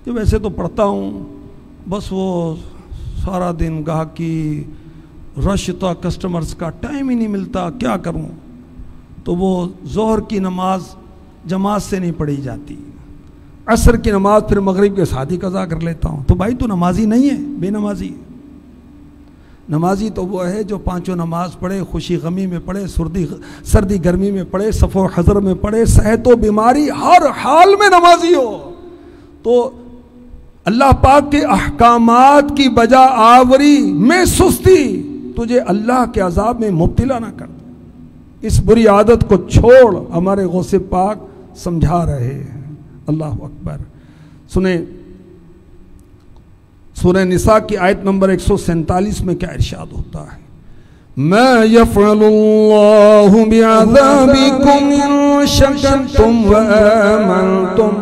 कि वैसे तो पढ़ता हूँ, बस वो सारा दिन गाहकी रश था, कस्टमर्स का टाइम ही नहीं मिलता, क्या करूँ। तो वो ज़ोहर की नमाज जमात से नहीं पढ़ी जाती, असर की नमाज फिर मगरिब के साथ ही कज़ा कर लेता हूँ। तो भाई तू नमाजी नहीं है, बेनमाजी। नमाजी तो वो है जो पांचों नमाज पढ़े, खुशी गमी में पढ़े, सर्दी गर्मी में पढ़े, सफ़ो हज़र में पढ़े, सेहतो बीमारी हर हाल में नमाजी हो। तो अल्लाह पाक के अहकामात की बजा आवरी में सुस्ती तुझे अल्लाह के अजाब में मुब्तला ना कर दे। इस बुरी आदत को छोड़, हमारे गौसे पाक समझा रहे हैं। अल्लाह अकबर। सुने सूरह निसा की आयत नंबर 147 में क्या इरशाद होता है, मा यफ़अलुल्लाहु बिअज़ाबिकुम इन शकरतुम व आमनतुम।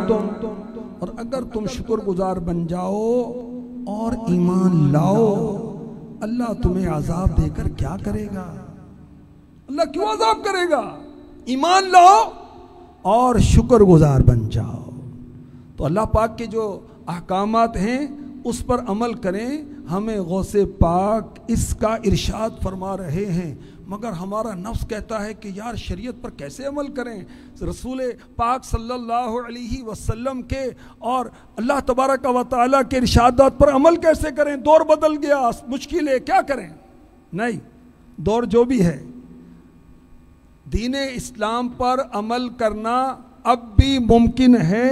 और अगर तुम शुक्रगुजार बन जाओ और ईमान लाओ, अल्लाह तुम्हें आजाब देकर क्या करेगा? अल्लाह क्यों आजाब करेगा? ईमान लाओ और शुक्रगुजार बन जाओ। तो अल्लाह पाक के जो अहकामात हैं उस पर अमल करें। हमें गौसे पाक इसका इरशाद फरमा रहे हैं, मगर हमारा नफ्स कहता है कि यार शरीयत पर कैसे अमल करें, रसूल पाक सल्लल्लाहु अलैहि वसल्लम के और अल्लाह तबारक व तआला के इरशादात पर अमल कैसे करें? दौर बदल गया, मुश्किल है, क्या करें? नहीं, दौर जो भी है, दीन इस्लाम पर अमल करना अब भी मुमकिन है।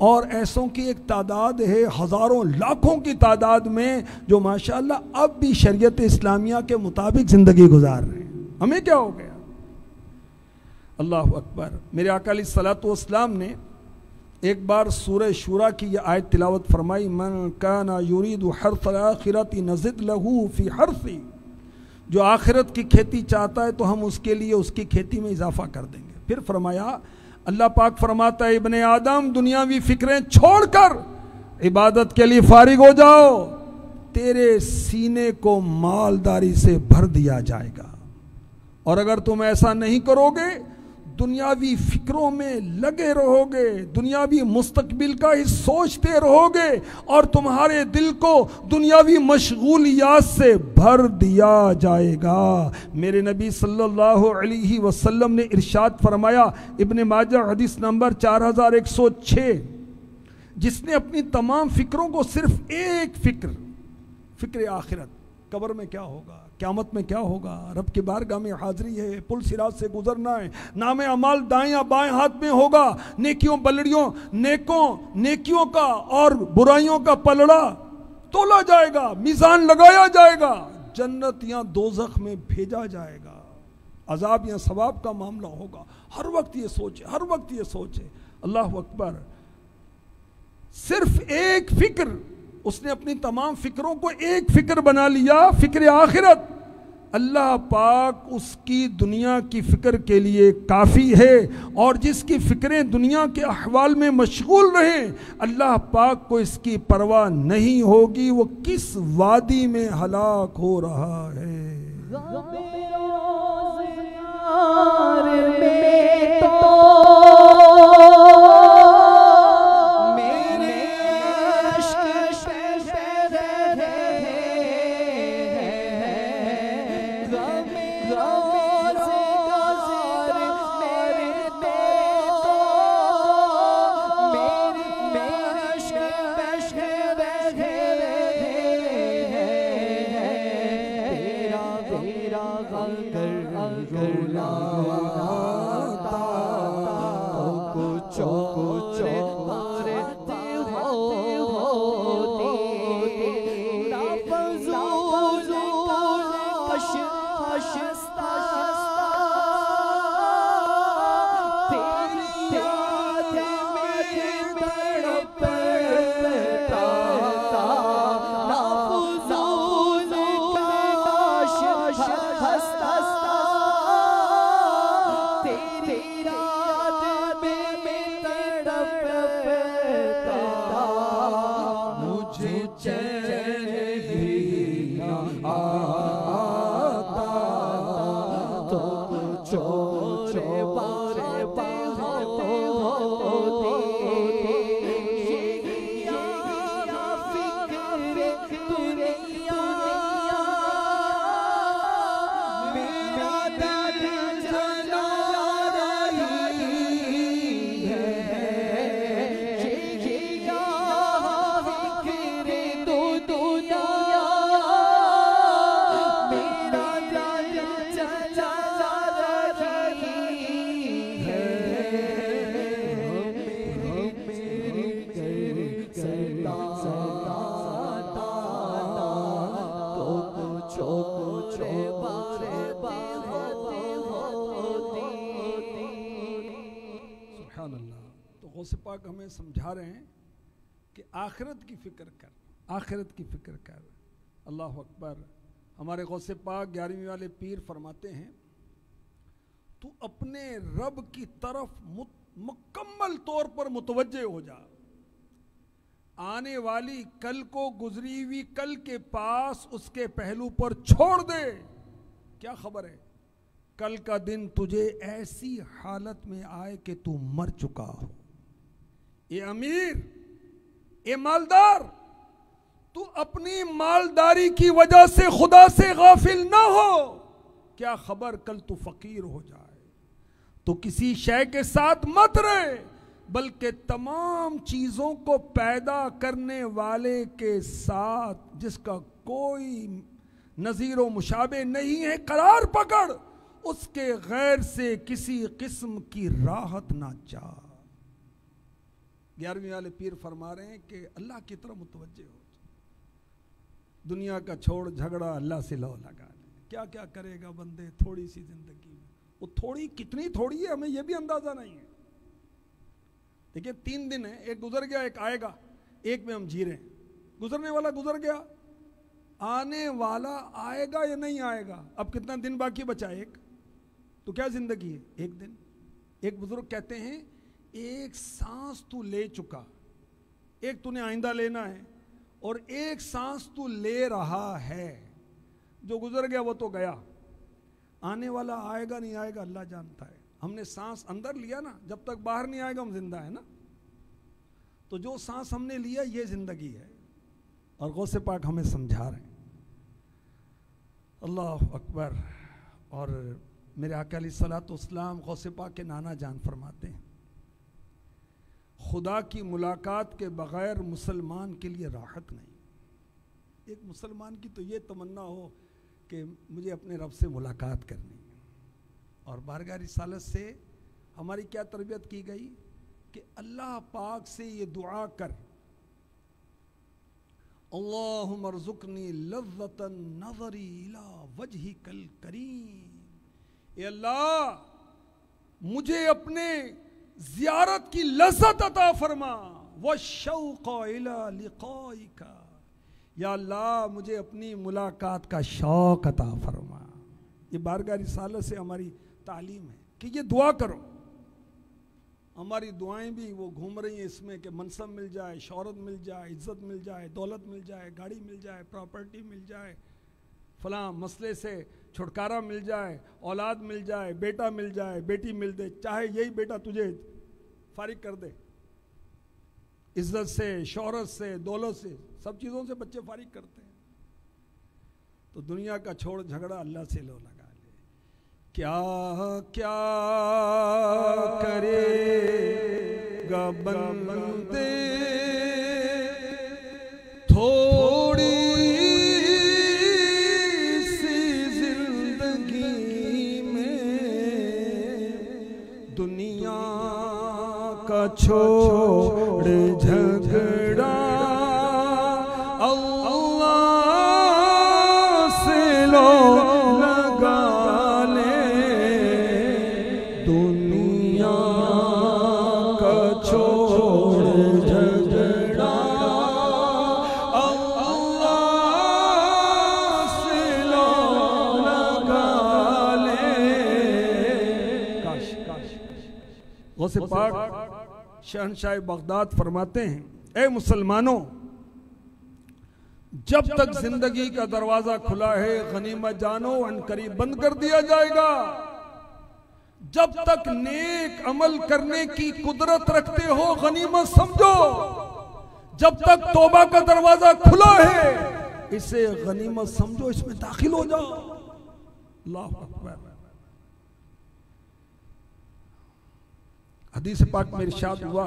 और ऐसों की एक तादाद है, हज़ारों लाखों की तादाद में, जो माशाअल्लाह अब भी शरीयत इस्लामिया के मुताबिक ज़िंदगी गुजार रहे हैं। हमें क्या हो गया? अल्लाह अकबर। मेरे आका अलैहिस्सलातु वस्सलाम ने एक बार सूरह शूरा की यह आयत तिलावत फरमाई, मन काना युरीदु हर्सल आखिरति नज़िद लहू फी हर्सी। जो आखिरत की खेती चाहता है तो हम उसके लिए उसकी खेती में इजाफा कर देंगे। फिर फरमाया, अल्लाह पाक फरमाता है, इब्ने आदम दुनियावी फिक्रें छोड़कर इबादत के लिए फारिग हो जाओ, तेरे सीने को मालदारी से भर दिया जाएगा। और अगर तुम ऐसा नहीं करोगे, दुनियावी फिक्रों में लगे रहोगे, दुनियावी मुस्तकबिल का ही सोचते रहोगे और तुम्हारे दिल को दुनियावी मशगूलियात से भर दिया जाएगा। मेरे नबी सल्लल्लाहु अलैहि वसल्लम ने इरशाद फरमाया, इब्ने माजा हदीस नंबर 4106, जिसने अपनी तमाम फिक्रों को सिर्फ एक फिक्र आखिरत, कब्र में क्या होगा, क़यामत में क्या होगा, रब की बारगाह में हाजिरी है, पुल सिरात से गुजरना है, नामे अमाल दाएं या बाएं हाथ में होगा, नेकियों बलड़ियों नेकियों का और बुराइयों का पलड़ा तोला जाएगा, मीज़ान लगाया जाएगा, जन्नत या दोज़ख में भेजा जाएगा, अजाब या सवाब का मामला होगा। हर वक्त ये सोचे, हर वक्त ये सोचे। अल्लाह अकबर। सिर्फ एक फिक्र, उसने अपनी तमाम फिक्रों को एक फिक्र बना लिया, फिक्र आखिरत। अल्लाह पाक उसकी दुनिया की फिक्र के लिए काफ़ी है, और जिसकी फिक्रें दुनिया के अहवाल में मशगूल रहें, अल्लाह पाक को इसकी परवाह नहीं होगी वो किस वादी में हलाक हो रहा है। पाक हमें समझा रहे हैं कि आखिरत की फ़िक्र कर, आखिरत की फ़िक्र कर। अल्लाह अकबर। हमारे गौसे पाक 11वीं वाले पीर फरमाते हैं, तू अपने रब की तरफ मुकम्मल तौर पर मुतवज्जे हो जा। आने वाली कल को गुजरी हुई कल के पास उसके पहलू पर छोड़ दे। क्या खबर है, कल का दिन तुझे ऐसी हालत में आए कि तू मर चुका हो। ये अमीर, ये मालदार, तू अपनी मालदारी की वजह से खुदा से गाफिल ना हो। क्या खबर कल तू फकीर हो जाए। तो किसी शय के साथ मत रहे, बल्कि तमाम चीजों को पैदा करने वाले के साथ जिसका कोई नजीर मुशाबे नहीं है करार पकड़। उसके गैर से किसी किस्म की राहत ना चाह। 11वीं वाले पीर फरमा रहे हैं कि अल्लाह की तरफ मुतवज्जे हो। दुनिया का छोड़ झगड़ा, अल्लाह से लो लगा ले। क्या क्या करेगा बंदे थोड़ी सी जिंदगी में। वो थोड़ी कितनी थोड़ी है हमें यह भी अंदाजा नहीं है। देखिए 3 दिन है, एक गुजर गया एक आएगा, एक में हम जी रहे हैं। गुजरने वाला गुजर गया, आने वाला आएगा या नहीं आएगा। अब कितना दिन बाकी बचा, एक। तो क्या जिंदगी है, एक दिन। एक बुजुर्ग कहते हैं एक सांस तू ले चुका, एक तूने आइंदा लेना है, और एक सांस तू ले रहा है। जो गुजर गया वो तो गया, आने वाला आएगा नहीं आएगा अल्लाह जानता है। हमने सांस अंदर लिया ना, जब तक बाहर नहीं आएगा हम जिंदा है ना। तो जो सांस हमने लिया ये जिंदगी है। और गौसे पाक हमें समझा रहे हैं। अल्लाह अकबर। और मेरे आका अलैहिस्सलाम गौसे पाक के नाना जान फरमाते हैं, खुदा की मुलाकात के बगैर मुसलमान के लिए राहत नहीं। एक मुसलमान की तो ये तमन्ना हो कि मुझे अपने रब से मुलाकात करनी है। और बारगाह रिसालत से हमारी क्या तरबियत की गई कि अल्लाह पाक से ये दुआ कर, अल्लाहुम्मा रज़ुक़नी लज़्ज़तन नज़री इला वजहिकल करीम। ए अल्लाह मुझे अपने ज़ियारत की लज़्ज़त अता फरमा, व शौक़ इला लिक़ाइका। या अल्लाह मुझे अपनी मुलाकात का शौक़ अता फरमा। ये बारगाह रिसालत से हमारी तालीम है कि ये दुआ करो। हमारी दुआएं भी वो घूम रही हैं इसमें कि मनसब मिल जाए, शौहरत मिल जाए, इज्जत मिल जाए, दौलत मिल जाए, गाड़ी मिल जाए, प्रॉपर्टी मिल जाए, फलां मसले से छुटकारा मिल जाए, औलाद मिल जाए, बेटा मिल जाए, बेटी मिल दे। चाहे यही बेटा तुझे फारिग कर दे, इज्जत से, शौहरत से, दौलत से, सब चीज़ों से बच्चे फारिग करते हैं। तो दुनिया का छोड़ झगड़ा, अल्लाह से लो लगा ले। क्या क्या करेगा बंदे थोड़ी सी जिंदगी में, दुनिया का छोड़ झगड़ा गौसे पाक शहनशाह बगदाद फरमाते हैं, ए मुसलमानों, जब तक जिंदगी का दरवाजा खुला है गनीमत जानो, अनकरीब बंद कर दिया जाएगा। जब तक नेक अमल करने की कुदरत रखते हो गनीमत समझो। जब तक तौबा का दरवाजा खुला है इसे गनीमत समझो, इसमें दाखिल हो जाओ। अल्लाह अकबर। हदीस पाक में इरशाद हुआ,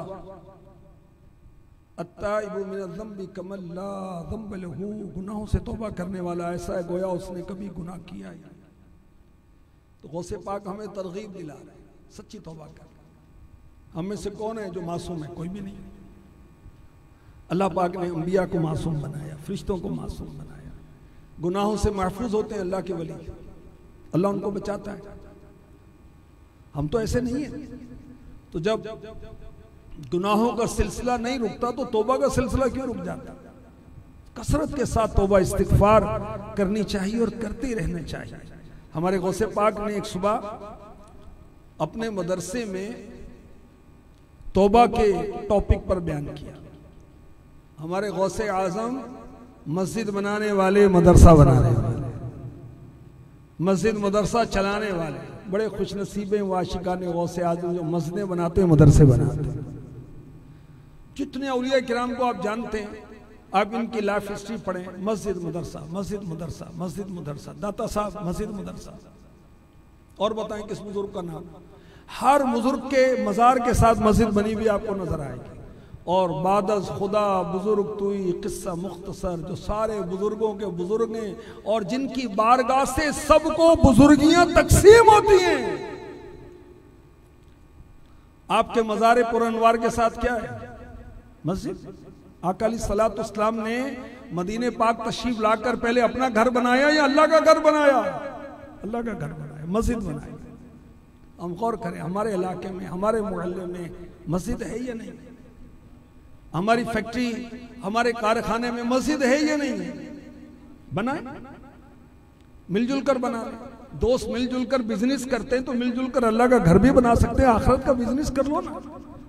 अत्ताइबु मिनज़्ज़म्बि कमन ला ज़म्ब लहू। गुनाहों से तौबा करने वाला ऐसा है गोया उसने कभी गुनाह किया ही नहीं। तो गौसे पाक हमें तरगीब दिला रहे हैं, सच्ची तौबा कर। हम में से कौन है जो मासूम है? कोई भी नहीं। अल्लाह पाक ने अंबिया को मासूम बनाया, फरिश्तों को मासूम बनाया। गुनाहों से महफूज होते हैं अल्लाह के वली, अल्लाह उनको बचाता है। हम तो ऐसे नहीं है। तो जब गुनाहों का सिलसिला नहीं रुकता तो तौबा का सिलसिला क्यों रुक जाता? कसरत के साथ तौबा इस्तिगफार करनी चाहिए और करते रहना चाहिए। हमारे गौसे पाक ने एक सुबह अपने मदरसे में तौबा के टॉपिक पर बयान किया। हमारे गौसे आजम मस्जिद बनाने वाले, मदरसा बनाने वाले, मस्जिद मदरसा चलाने वाले बड़े खुशनसीबे वाशिकाने गौसे आजम जो मस्जिदें बनाते हैं, मदरसे बनाते हैं। जितने औलिया किराम को आप जानते हैं, आप इनकी लाइफ हिस्ट्री पढ़ें, मस्जिद मदरसा, मस्जिद मदरसा, मस्जिद मदरसा, दाता साहब मस्जिद मदरसा। और बताएं किस बुजुर्ग का नाम? हर बुजुर्ग के मजार के साथ मस्जिद बनी हुई आपको नजर आएगी। और बादस खुदा बुजुर्ग तुई किस्सा मुख्तसर, जो सारे बुजुर्गों के बुजुर्ग हैं और जिनकी बारगाह से सबको बुजुर्गियां तकसीम होती हैं। आपके मज़ार पुरअनवार के साथ क्या है? मस्जिद। आका अलैहिस्सलातु वस्सलाम ने मदीने पाक तशरीफ लाकर पहले अपना घर बनाया या अल्लाह का घर बनाया? अल्लाह का घर बनाया, मस्जिद बनाई। हम गौर करें, हमारे इलाके में, हमारे मोहल्ले में मस्जिद है या नहीं? हमारी फैक्ट्री, हमारे कारखाने में मस्जिद है या नहीं है? बनाए, मिलजुल कर बना रहे। दोस्त मिलजुल कर बिजनेस करते हैं तो मिलजुल कर अल्लाह का घर भी बना सकते हैं, आखिरत का बिजनेस कर लो ना।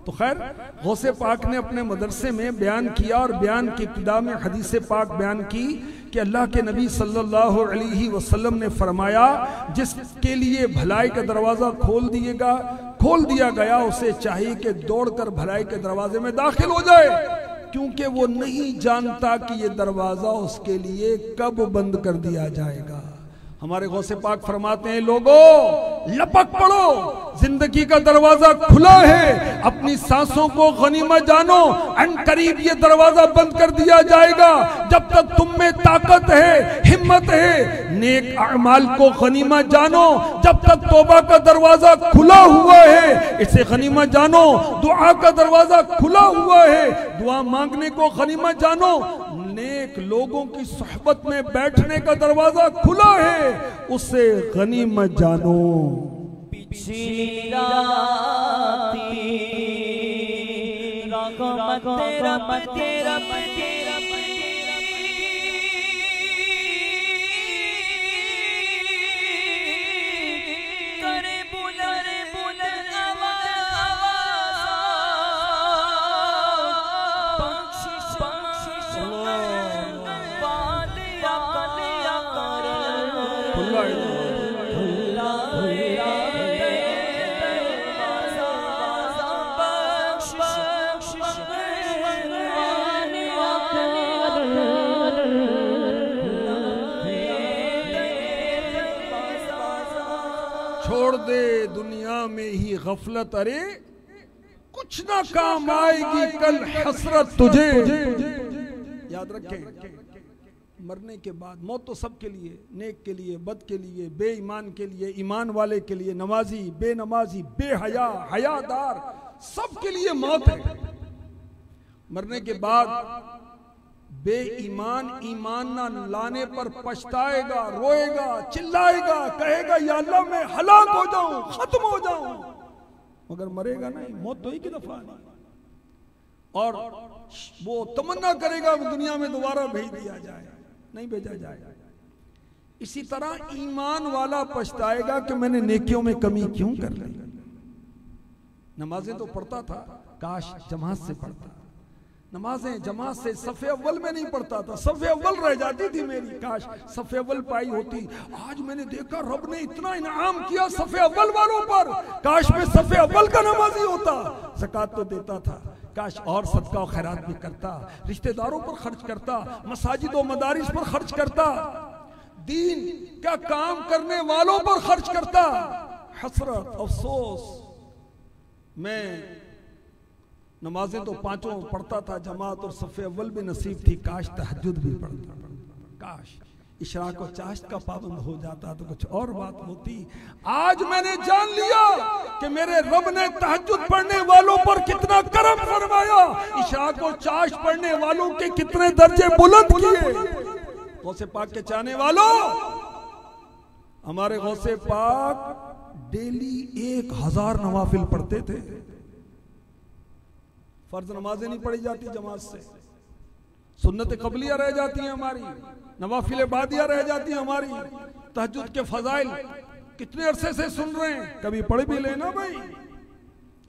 तो खैर, गौसे पाक ने अपने मदरसे में बयान किया और बयान की इब्तिदा में हदीस पाक बयान की कि अल्लाह के नबी सल्लल्लाहु अलैहि वसल्लम ने फरमाया, जिसके लिए भलाई का दरवाजा खोल दिया गया, उसे चाहिए कि दौड़कर भलाई के दरवाजे में दाखिल हो जाए, क्योंकि वो नहीं जानता कि ये दरवाजा उसके लिए कब बंद कर दिया जाएगा। हमारे गौसे पाक फरमाते हैं, लोगों लपक पड़ो, जिंदगी का दरवाजा खुला है, अपनी सांसों को गनीमत जानो, अनकरीब ये दरवाजा बंद कर दिया जाएगा। जब तक तुम में ताकत है, हिम्मत है, नेक अमाल को गनीमत जानो। जब तक तौबा का दरवाजा खुला हुआ है, इसे गनीमत जानो। दुआ का दरवाजा खुला हुआ है, दुआ मांगने को गनीमत जानो। नेक लोगों की सोहबत में बैठने का दरवाजा खुला है, उसे गनीमत जानो। पिछली राती छोड़ दे दुनिया में ही गफलत, अरे कुछ ना काम आएगी कल हसरत तुझे। याद रखें, मरने के बाद मौत तो सबके लिए, नेक के लिए, बद के लिए, बेईमान के लिए, ईमान वाले के लिए, नमाजी, बेनमाजी, बेहया, हयादार, सबके लिए मौत है। मरने के बाद बेईमान ईमान ना लाने पर पछताएगा, रोएगा, चिल्लाएगा, कहेगा या अल्लाह मैं हलाक हो जाऊं, खत्म हो जाऊं, मगर मरेगा नहीं। मौत तो एक ही दफा नहीं, और वो तमन्ना करेगा दुनिया में दोबारा भेज दिया जाए, नहीं भेजा जाएगा। इसी तरह ईमान वाला पछताएगा कि मैंने नेकियों में कमी क्यों कर ली। नमाजें तो पढ़ता था, काश जमात से पढ़ता। नमाजें जमात से सफ़े अव्वल में नहीं पढ़ता था, सफ़े अव्वल रह जाती थी मेरी, काश सफ़े अव्वल पाई होती। आज मैंने देखा रब ने इतना इनाम किया सफ़े अव्वल वालों पर, काश मैं सफ़े अव्वल का नमाजी होता। ज़कात तो देता था, काश और सदका और खैरात भी करता, रिश्तेदारों पर खर्च करता, मसाजिद और मदारिस पर खर्च करता, दीन का काम करने वालों पर खर्च करता। हसरत, अफसोस, मैं नमाजें तो पांचों पढ़ता था जमात और सफ़े अव्वल भी नसीब थी, काश तहज्जुद भी पढ़ता, काश इशराक और चाश्त का पाबंद हो जाता तो कुछ और बात होती। आज मैंने जान लिया कि मेरे रब ने तहज्जुद पढ़ने वालों पर कितना करम फरमाया, इशराक और चाश्त पढ़ने वालों के कितने दर्जे बुलंद किए। गौसे पाक के चाहने वालों, हमारे गौसे पाक डेली 1000 नवाफिल पढ़ते थे। फर्ज नमाजें नहीं पढ़ी जाती जमात से, सुन्नत कबलिया रह जाती हैं हमारी, नवाफिल बादिया रह जाती हैं हमारी, तहज्जुद के फजाइल कितने अरसे से सुन रहे हैं, कभी पढ़ भी लेना भाई।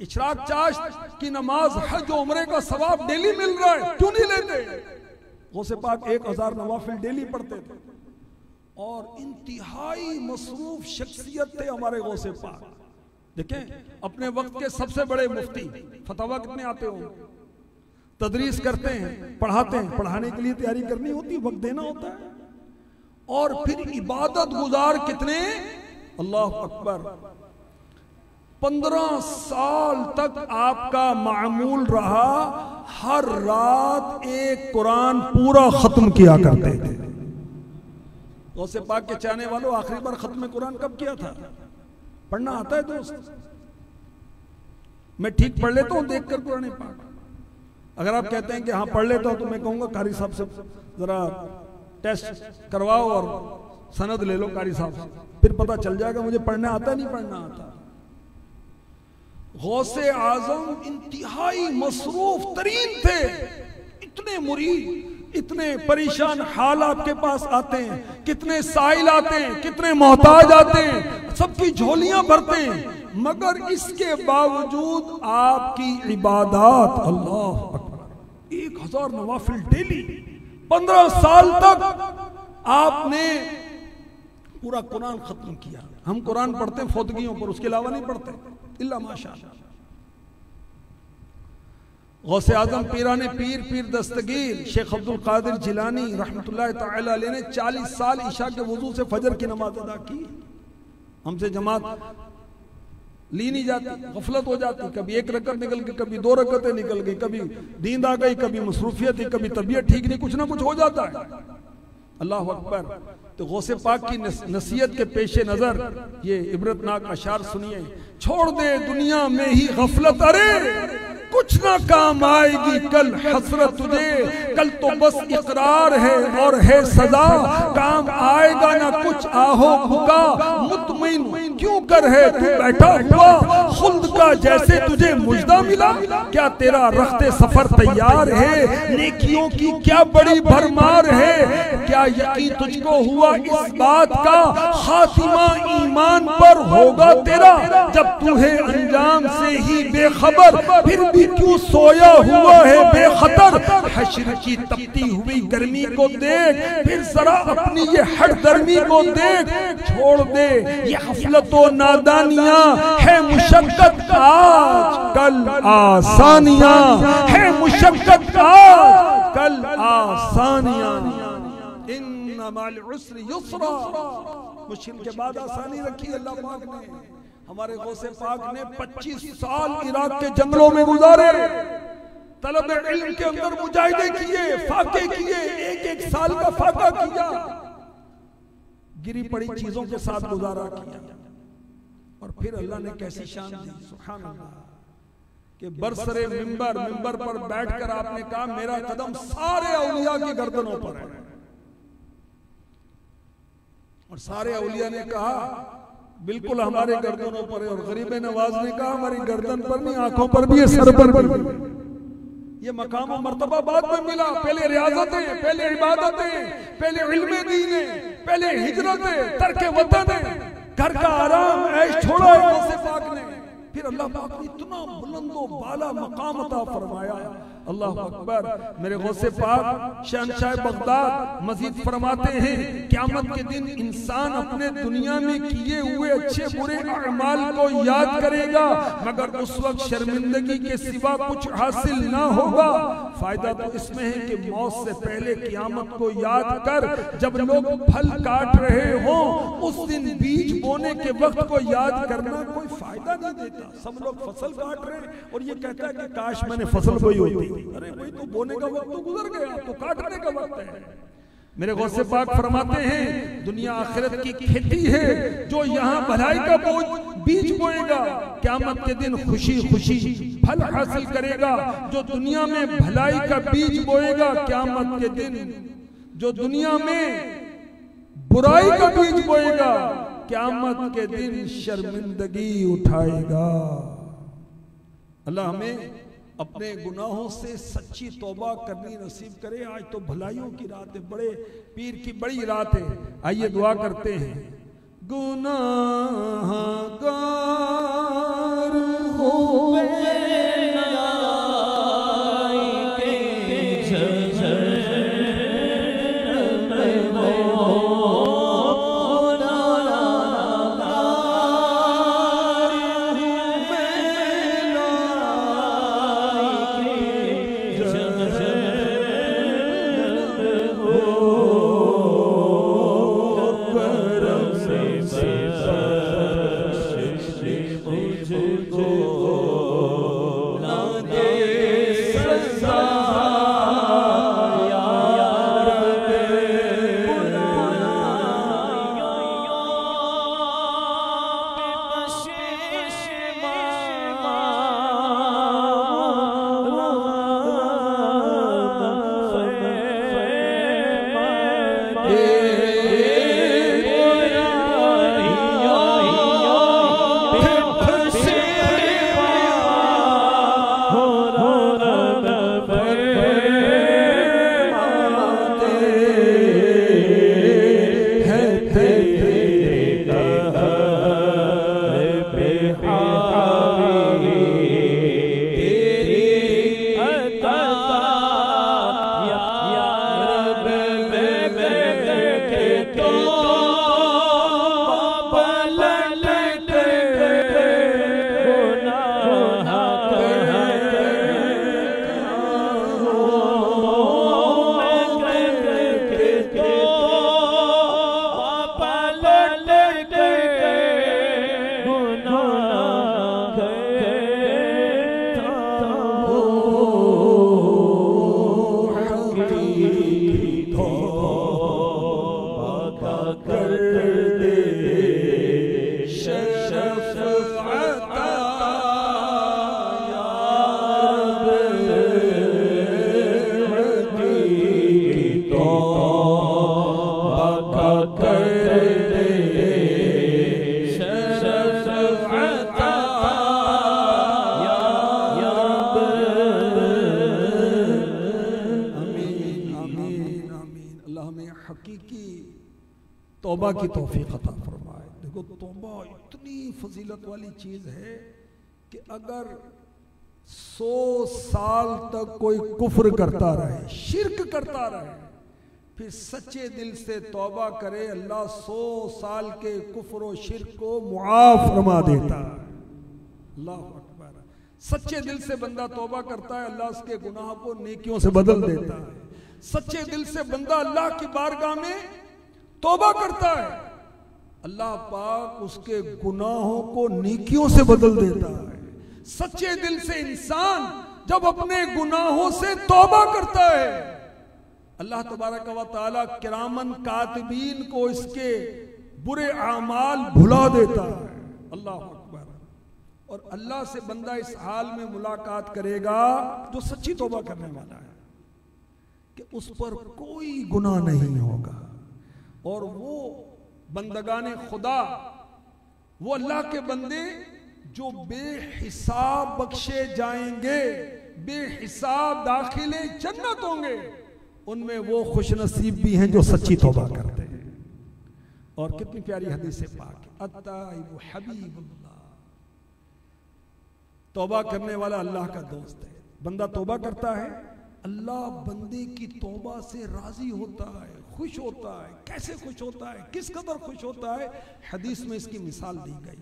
इशराक चाश्त की नमाज हज उम्रे का सवाब डेली मिल रहा है, क्यों नहीं लेते? गौसे पाक 1000 नवाफिल डेली पढ़ते थे और इंतहाई मसरूफ शख्सियत थे हमारे गौसे पाक। देखें अपने वक्त के सबसे बड़े मुफ्ती, फतवा कितने आते हो, तदरीस करते हैं, पढ़ाते हैं, पढ़ाने के लिए तैयारी करनी होती है, वक्त देना होता है, और फिर इबादत गुजार कितने, अल्लाह अकबर, 15 साल तक आपका मामूल रहा हर रात एक कुरान पूरा खत्म किया करते थे। गौसे पाक के चाहने वालों, आखिरी बार खत्म कुरान कब किया था? पढ़ना आता है दोस्त? मैं ठीक पढ़ लेता हूं देखकर कुरान पाक। अगर आप कहते हैं कि हाँ पढ़ लेता हूं तो मैं कहूंगा कारी साहब से जरा टेस्ट करवाओ और सनद ले लो कारी साहब से, फिर पता चल जाएगा मुझे पढ़ना आता नहीं पढ़ना आता। गौसे आजम इंतहाई मसरूफ तरीन थे, इतने मुरीद, इतने परेशान हाल आपके पास आते हैं, कितने साइल आते हैं, कितने मोहताज आते हैं, सबकी झोलियां भरते हैं, मगर इसके बावजूद आपकी इबादत, अल्लाह अकबर, 1000 नवाफिल डेली, 15 साल तक आपने पूरा कुरान खत्म किया। हम कुरान पढ़ते हैं फौतगियों पर, उसके अलावा नहीं पढ़ते, इल्ला माशाअल्लाह। गौसे आजम पीराने पीर पीर दस्तगीर शेख अब्दुल कादिर जिलानी रहमतुल्लाह तआला अलैह ने 40 साल ईशा के वजू से फजर की नमाज अदा की। हमसे जमात ली नहीं जाती, गफलत हो जाती, कभी 1 रकत निकल गई, कभी 2 रकतें निकल गई, कभी नींद आ गई, कभी मसरूफियत, कभी तबीयत ठीक नहीं, कुछ ना कुछ हो जाता है। अल्लाह अकबर। तो गौसे पाक की नसीहत के पेशे नजर ये इबरतनाक अशार सुनिए। छोड़ दे दुनिया में ही गफलत, अरे कुछ ना काम आएगी कल हसरत तुझे, कल तो बस इकरार है और है सजा, काम आएगा ना कुछ आहो भुका, मुतमईन क्यों कर है तू बैठा हुआ, खुल्द का जैसे तुझे मुजदा मिला, क्या तेरा रख्ते सफर तैयार है, नेकियों की क्या बड़ी भरमार है, क्या यकीन तुझको हुआ इस बात का, खातिमा ईमान पर होगा तेरा, जब तू है अंजाम से ही बेखबर, फिर भी क्यों सोया हुआ है बेखतर, हश्र की तपती हुई गर्मी को देख, फिर जरा अपनी ये हट गर्मी को देख, छोड़ दे ये गफलत और नादानियां, है मुशक्कत आज कल आसानियां, है मुशक्कत आज कल आसानियां, इन्ना माल उस्रि युस्रा, मुश्किल के बाद आसानी रखी अल्लाह पाक ने। हमारे गौसे पाक ने 25 साल इराक के जंगलों में गुजारे, तलब इल्म के अंदर मुजाहिदे किए, फाके किए, 1-1 साल का फाका किया, गिरी पड़ी चीजों के साथ गुजारा किया, और फिर अल्लाह ने कैसी शान दी, सुभान अल्लाह, कि बरसरे मिंबर पर बैठकर आपने कहा मेरा कदम सारे औलिया की गर्दनों पर है, और सारे औलिया ने कहा बिल्कुल हमारे गर्दनों पर है, और गरीब नवाज ने कहा हमारी गर्दन पर नहीं, आंखों पर भी है, सर पर भी। ये मकाम और मर्तबा बाद में मिला, पहले रियाजतें, पहले इबादतें, पहले इल्मे दीन, पहले हिजरतें, तर्के वतन, घर का आराम ऐश छोड़ा है गौसे पाक ने, फिर अल्लाह पाक ने इतना बुलंदो बाला मकाम अता फरमाया। अल्लाह अकबर। मेरे गौसे पाक शहंशाह बगदाद मजीद फरमाते हैं क़यामत के दिन इंसान अपने दुनिया में किए हुए अच्छे बुरे अमाल को याद करेगा, मगर उस वक्त शर्मिंदगी के सिवा कुछ हासिल ना होगा। फायदा तो इसमें है कि मौत से पहले क़यामत को याद कर, जब लोग फल काट रहे हों उस दिन बीज बोने के वक्त को याद करना कोई फायदा नहीं देता। सब लोग फसल काट रहे हैं और ये कहता है कि काश मैंने फसल बोई होती। अरे भाई तो बोने का वक्त तो गुजर गया, तो काटने का वक्त है। मेरे गौसे पाक फरमाते हैं दुनिया आखिरत की खेती है, जो यहाँ भलाई का बीज बोएगा क़यामत के दिन खुशी खुशी फल हासिल करेगा। जो दुनिया में भलाई का बीज बोएगा क़यामत के दिन, जो दुनिया में बुराई का बीज बोएगा क़यामत के दिन शर्मिंदगी उठाएगा। अल्लाह हमें अपने गुनाहों से सच्ची तौबा करनी नसीब करे। आज तो भलाइयों की रात है, बड़े पीर की बड़ी रात है। आइए दुआ करते हैं। गुनाहगार हुए तौबा की तौफीक अता फरमाए। देखो तौबा इतनी फजीलत वाली चीज है कि अगर 100 साल तक कोई कुफ्र करता रहे, शिर्क करता रहे, फिर सच्चे दिल से तौबा करे, अल्लाह 100 साल के कुफ्र और शिर्क को मुआफ फरमा देता है। अल्लाह अकबर। सच्चे दिल से बंदा तौबा करता है, अल्लाह उसके गुनाह को नेकियों से बदल देता है। सच्चे दिल से बंदा अल्लाह की बारगाह में तौबा करता है, अल्लाह पाक उसके गुनाहों को नेकियों से बदल देता है। सच्चे दिल से इंसान जब अपने गुनाहों से तौबा करता है, अल्लाह तबारक व तआला किरामन कातिबीन को इसके बुरे आमाल भुला देता है। अल्लाह अकबर। और अल्लाह से बंदा इस हाल में मुलाकात करेगा जो सच्ची तौबा करने वाला है कि उस पर कोई गुनाह नहीं होगा। और वो बंदगाने खुदा, वो अल्लाह के बंदे जो बेहिसाब बख्शे जाएंगे, बेहिसाब दाखिले जन्नत होंगे, उनमें वो खुश नसीब भी हैं जो सच्ची तौबा करते हैं। और कितनी प्यारी हदीस पाक है, अत्ताइबु हबीबुल्लाह, तौबा करने वाला अल्लाह का दोस्त है। बंदा तौबा करता है, अल्लाह बंदे की तौबा से राजी होता है, खुश होता है। कैसे खुश होता है, किस कदर खुश होता है, हदीस में इसकी मिसाल दी गई।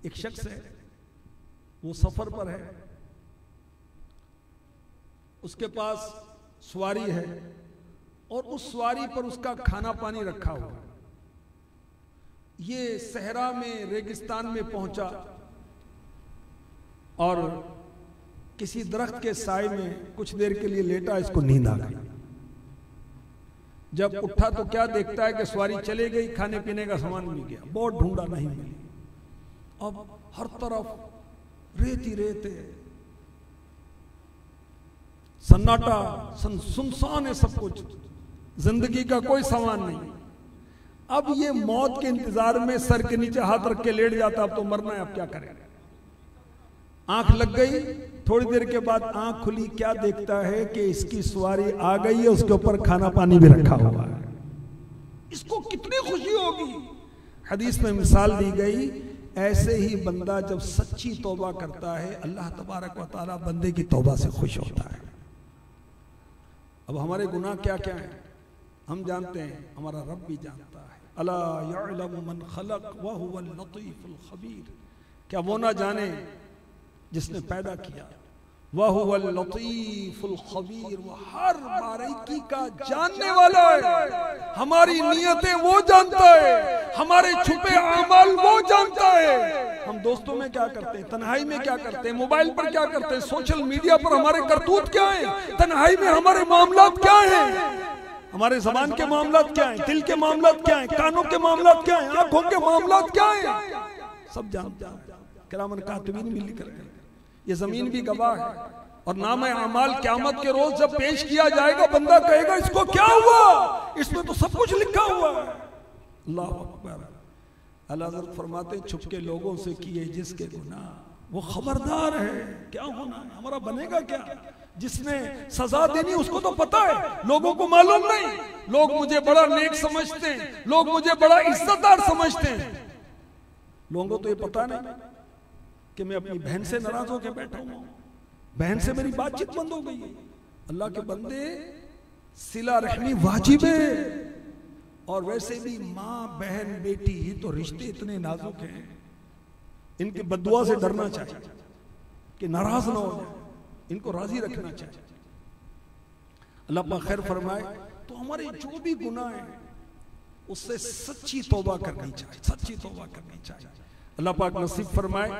एक शख्स है, वो सफर पर है, उसके पास सवारी है और उस सवारी पर उसका खाना पानी रखा हुआ। ये सहरा में, रेगिस्तान में पहुंचा और किसी दरख्त के साए में कुछ देर के लिए लेटा, इसको नींद आ गई। जब उठा तो क्या देखता है कि सवारी चले गई, खाने पीने का सामान मिल गया, बहुत ढूंढा नहीं मिली। अब हर तरफ रेत ही रेत है, सन्नाटा, सुनसान है सब कुछ, जिंदगी का कोई सामान नहीं। अब ये मौत के इंतजार में सर के नीचे हाथ रख के लेट जाता, अब तो मरना है, अब क्या करें। आंख लग गई, थोड़ी देर के बाद आंख खुली, क्या देखता है कि इसकी सवारी आ गई है, उसके ऊपर खाना पानी भी रखा हुआ है। इसको कितनी खुशी होगी। हदीस में मिसाल दी गई, ऐसे ही बंदा जब सच्ची तौबा करता है, अल्लाह तबारक व तआला बंदे की तौबा से खुश होता है। अब हमारे गुनाह क्या क्या हैं हम जानते हैं, हमारा रब भी जानता है। अला यअलमु मन खलक व हुवल लतीफुल खबीर, क्या वो ना जाने जिसने पैदा किया, वह हुवल लतीफुल खबीर, वो हर बारीकी का जानने वाला है। हमारी नियतें वो जानता है, हमारे छुपे अमाल वो जानता है। हम दोस्तों में क्या करते हैं, तन्हाई में क्या करते हैं, मोबाइल पर क्या करते हैं, सोशल मीडिया पर हमारे करतूत क्या है, तन्हाई में हमारे मामलात क्या हैं, हमारे ज़बान के मामलात क्या हैं, दिल के मामलात क्या हैं, कानों के मामलात क्या हैं, आंखों के मामलात क्या हैं, सब जानता है। किरामन कातिबीन भी लिख रहे हैं। ये जमीन भी गवाह है। और नाम अमाल क़यामत के रोज जब पेश किया जाएगा, बंदा कहेगा इसको क्या हुआ, इसमें तो सब कुछ लिखा हुआ है। अल्लाह अकबर। अल्लाह हज़रत फरमाते, छुपके लोगों से किए जिसके गुनाह, वो खबरदार है क्या होना है, हमारा बनेगा क्या। जिसने सजा देनी उसको तो पता है, लोगों को मालूम नहीं। लोग मुझे बड़ा नेक समझते हैं, लोग मुझे बड़ा इज्जतदार समझते हैं, लोगों को तो ये पता नहीं कि मैं अपनी बहन से नाराज होकर बैठा हूं, बहन से मेरी बातचीत बंद हो गई है। अल्लाह के बंदे, सिला रहमी वाजिब है। और वैसे भी माँ बहन बेटी, ये तो रिश्ते इतने नाजुक हैं, इनकी बद्दुआ से डरना चाहिए कि नाराज ना हो जाए, इनको राजी रखना चाहिए। अल्लाह पाक खैर फरमाए। तो हमारे जो भी गुनाह हैं उससे सच्ची तौबा करनी चाहिए, सच्ची तौबा करनी चाहिए। अल्लाह पाक नसीब फरमाए।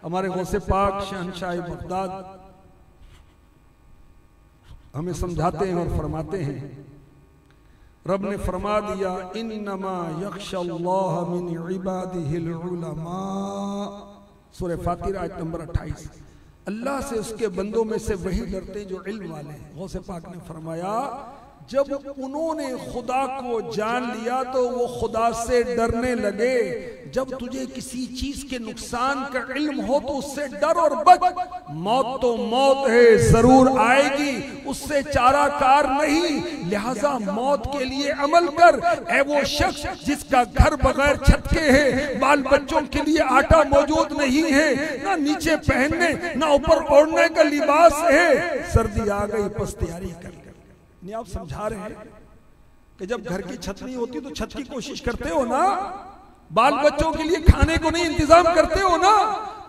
हमारे गौसे पाक शहंशाह बगदाद हमें समझाते हैं और फरमाते हैं, रब ने फरमा दिया, इन्नमा यख्शल्लाह मिन इबादिहिल उलमा, सूरह फातिर आयत नंबर 28। अल्लाह से उसके बंदों में से वही डरते जो इल्म वाले हैं। गौसे पाक ने फरमाया, जब उन्होंने खुदा को जान लिया तो वो खुदा से डरने लगे। जब तुझे किसी चीज के नुकसान का इल्म हो तो उससे डर और बच। मौत तो मौत है, जरूर आएगी, उससे चारा कार नहीं, लिहाजा मौत के लिए अमल कर। ऐ वो शख्स जिसका घर बगैर छत के है, बाल बच्चों के लिए आटा मौजूद नहीं है, ना नीचे पहनने ना ऊपर ओढ़ने का लिबास है, सर्दी आ गई बस तैयारी कर। नहीं, आप समझा रहे हैं कि जब घर की छत नहीं होती तो छत की कोशिश करते हो ना, बाल बच्चों के लिए खाने को नहीं इंतजाम करते हो ना,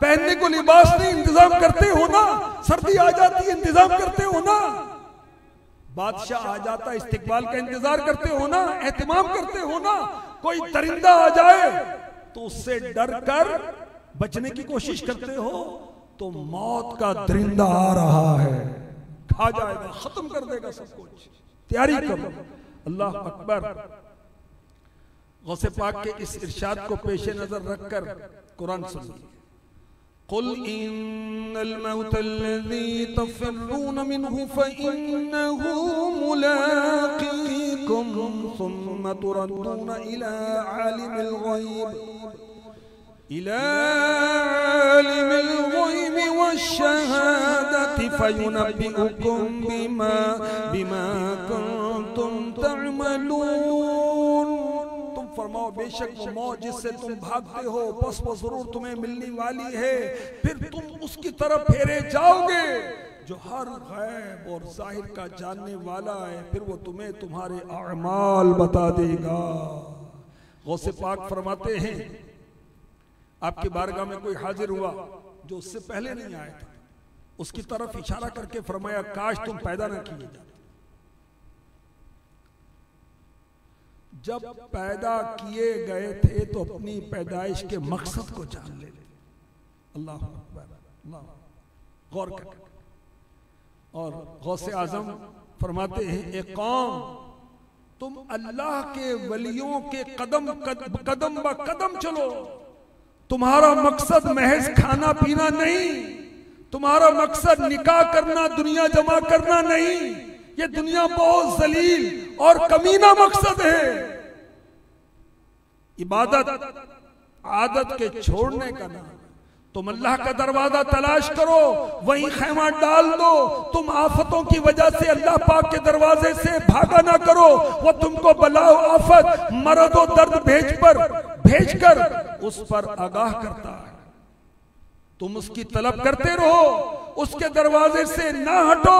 पहनने को लिबास नहीं इंतजाम करते हो ना, सर्दी आ जाती है इंतजाम करते हो ना, बादशाह आ जाता इस्तिकबाल का इंतजार करते हो ना, एहतिमाम करते हो ना, कोई दरिंदा आ जाए तो उससे डर कर बचने की कोशिश करते हो। तो मौत का दरिंदा आ रहा है, खा जाएगा, खत्म कर देगा सब कुछ, तैयारी करो। अल्लाह अकबर। गौसे पाक के इस इरशाद को पेश नजर रखकर कुरान सुनिए, कुल इन्नल मौतल्लज़ी तफ़िर्रून मिन्हु फ़इन्नहु मुलाक़ीकुम सुम्मा तुरद्दून इला आलिमिल ग़ैबि वश्शहादति फ़युनब्बिउकुम बिमा कुंतुम तअमलून। तुम फरमाओ, बेशक वो मौत जिससे तुम भागते हो बस वो जरूर तुम्हें मिलने वाली है, फिर तुम उसकी तरफ फेरे जाओगे जो हर गैब और जाहिर का जानने वाला है, फिर वो तुम्हें तुम्हारे अमाल बता देगा। गौसे पाक फरमाते हैं, आपकी बारगाह में कोई हाजिर हुआ जो उससे पहले नहीं आया था, उसकी तरफ इशारा करके फरमाया, काश तुम पैदा न किए जाते। जब पैदा किए गए थे तो अपनी पैदाइश के मकसद को जान ले। अल्लाह अकबर, अल्लाह, गौर कर। और गौसे आजम फरमाते हैं, एक कौम, तुम अल्लाह के वलियों के कदम ब कदम चलो। तुम्हारा मकसद महज खाना पीना नहीं, तुम्हारा मकसद निकाह करना, दुनिया जमा करना नहीं। ये दुनिया बहुत जलील और कमीना मकसद है। इबादत आदत के छोड़ने का नाम। तुम अल्लाह का दरवाजा तलाश करो, वहीं खैमा डाल दो। तुम आफतों की वजह से अल्लाह पाक के दरवाजे से भागा ना करो। वो तुमको बलाओ, आफत, मरद और दर्द भेजकर उस पर आगाह करता है। तुम उसकी तलब करते रहो, उसके दरवाजे से ना हटो।